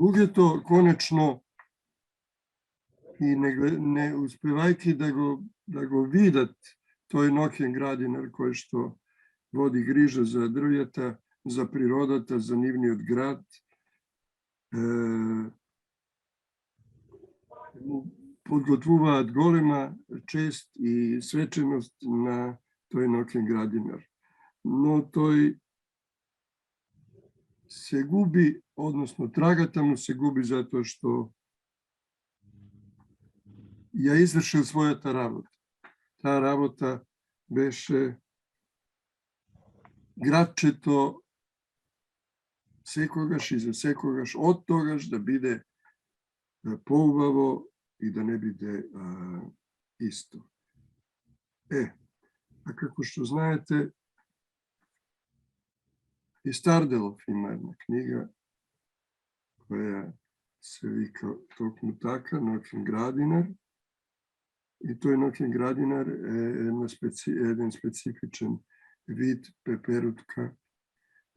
Луѓето конечно и не успевајќи да го видат тој ноќен градинар кој што води грижа за дрвјата, за природата, за нивниот град, подготвуваат голема чест и свеченост на тој ноќен градинар. Но тој се губи, односно трагата му се губи затоа што ја извршил својата работа. Таа работа беше градчето секогаш и за секогаш, од тогаш да биде поубаво и да не биде исто. А како што знаете, и Старделов има една книга која се вика токму така, Ноќен градинар. И тој ноќен градинар е еден специфичен вид пеперутка,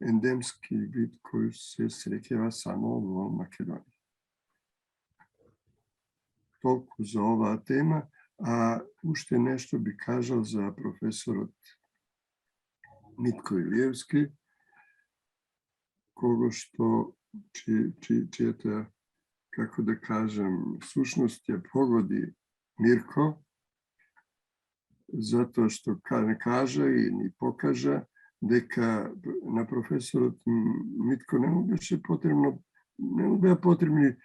ендемски вид кој се среќава само во Македонија. Толку за оваа тема, а уште нешто би кажал за професорот Митко Илиевски, кого што чијата, како да кажем, сушност ја погоди Мирко, затоа што не кажа и ни покажа дека на професорот Митко не му беше потребно, не му беа потребни,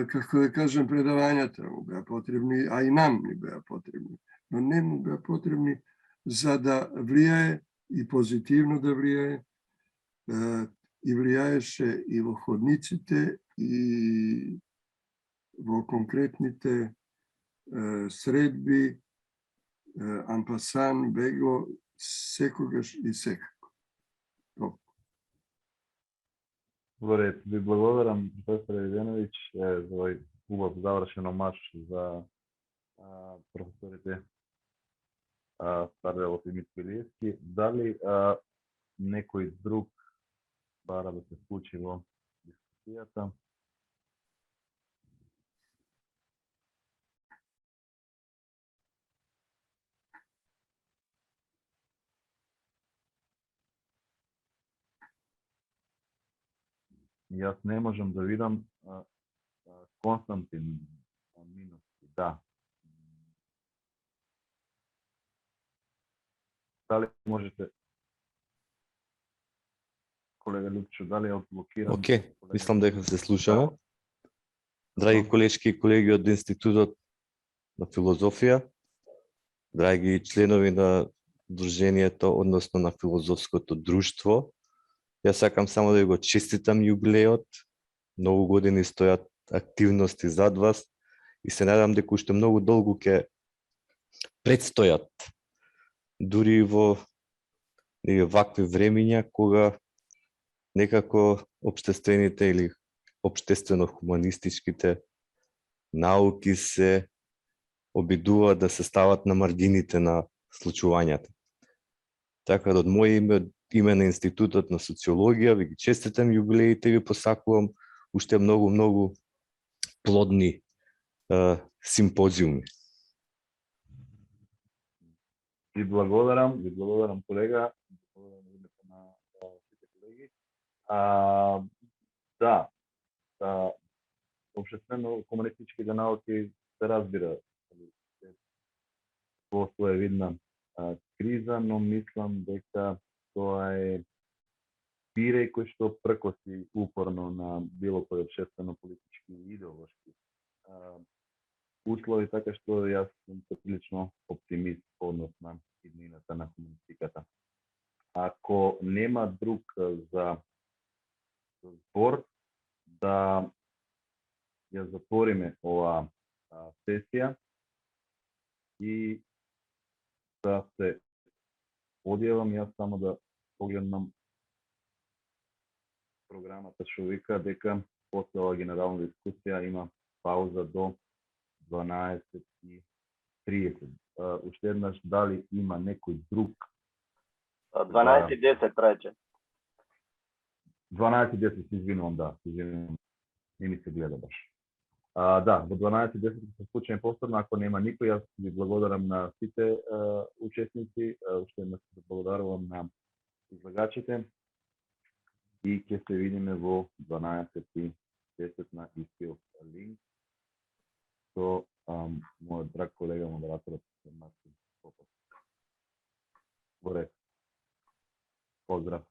како да кажем, предавањата, му беа потребни, а и нам ни беа потребни, но не му беа потребни за да влијае и позитивно да влијае, и влијаеше и во ходниците и во конкретните средби, ампасан, бегло, секогаш и секако. Добре, ви благодарам, професор Еденовиќ, за овој убав завршен омаж за професорите Старделов и Митко Илиевски. Дали некој друг бара да се вклучи во дискусијата? Јас не можам да видам Константин Миновски, да. Дали можете, колега Лјупчо, дали е одблокиран? Океј, мислам дека се слушаме. Драги колешки и колеги од Институтот на филозофија, драги членови на Друженијето, односно на Филозофското друштво, јас сакам само да го честитам јубилеот. Многу години стојат активности зад вас и се надам дека уште многу долго ќе предстојат. Дури во вакви времиња кога некако општествените или општествено-хуманистичките науки се обидуваат да се стават на маргините на случувањата. Така да од моје име на Институтот на социологија ви ги честитам јубилеите и ви посакувам уште многу плодни симпозиуми. Ви благодарам колега, благодарам името на сите колеги. Да, општествено-комунистичките науки се разбира во своевидна криза, но мислам дека тоа е пиреј кој што прекоси упорно на било кој општествено-политички и идеолошки услови, така што јас сум прилично оптимист по однос на иднината на комуникацията. Ако нема друг за збор, да ја затвориме оваа сесија и да се одјавам, јас само да погледнам програмата што вика дека после оваа генерална дискусија има пауза до 12:30. Уште еднаш, дали има некој друг? 12:10 трајче. 12:10, се извинувам, да, се извинувам. Не ми се гледа баш. Да, до 12:10 се случајме повторно, ако нема никој, јас ви благодарам на сите учесници, уште еднаш се благодарувам на излагачите и ќе се видиме во 12:10 на истиот линк со мојот драг колега модераторот Мартин Попов. Во ред. Поздрав.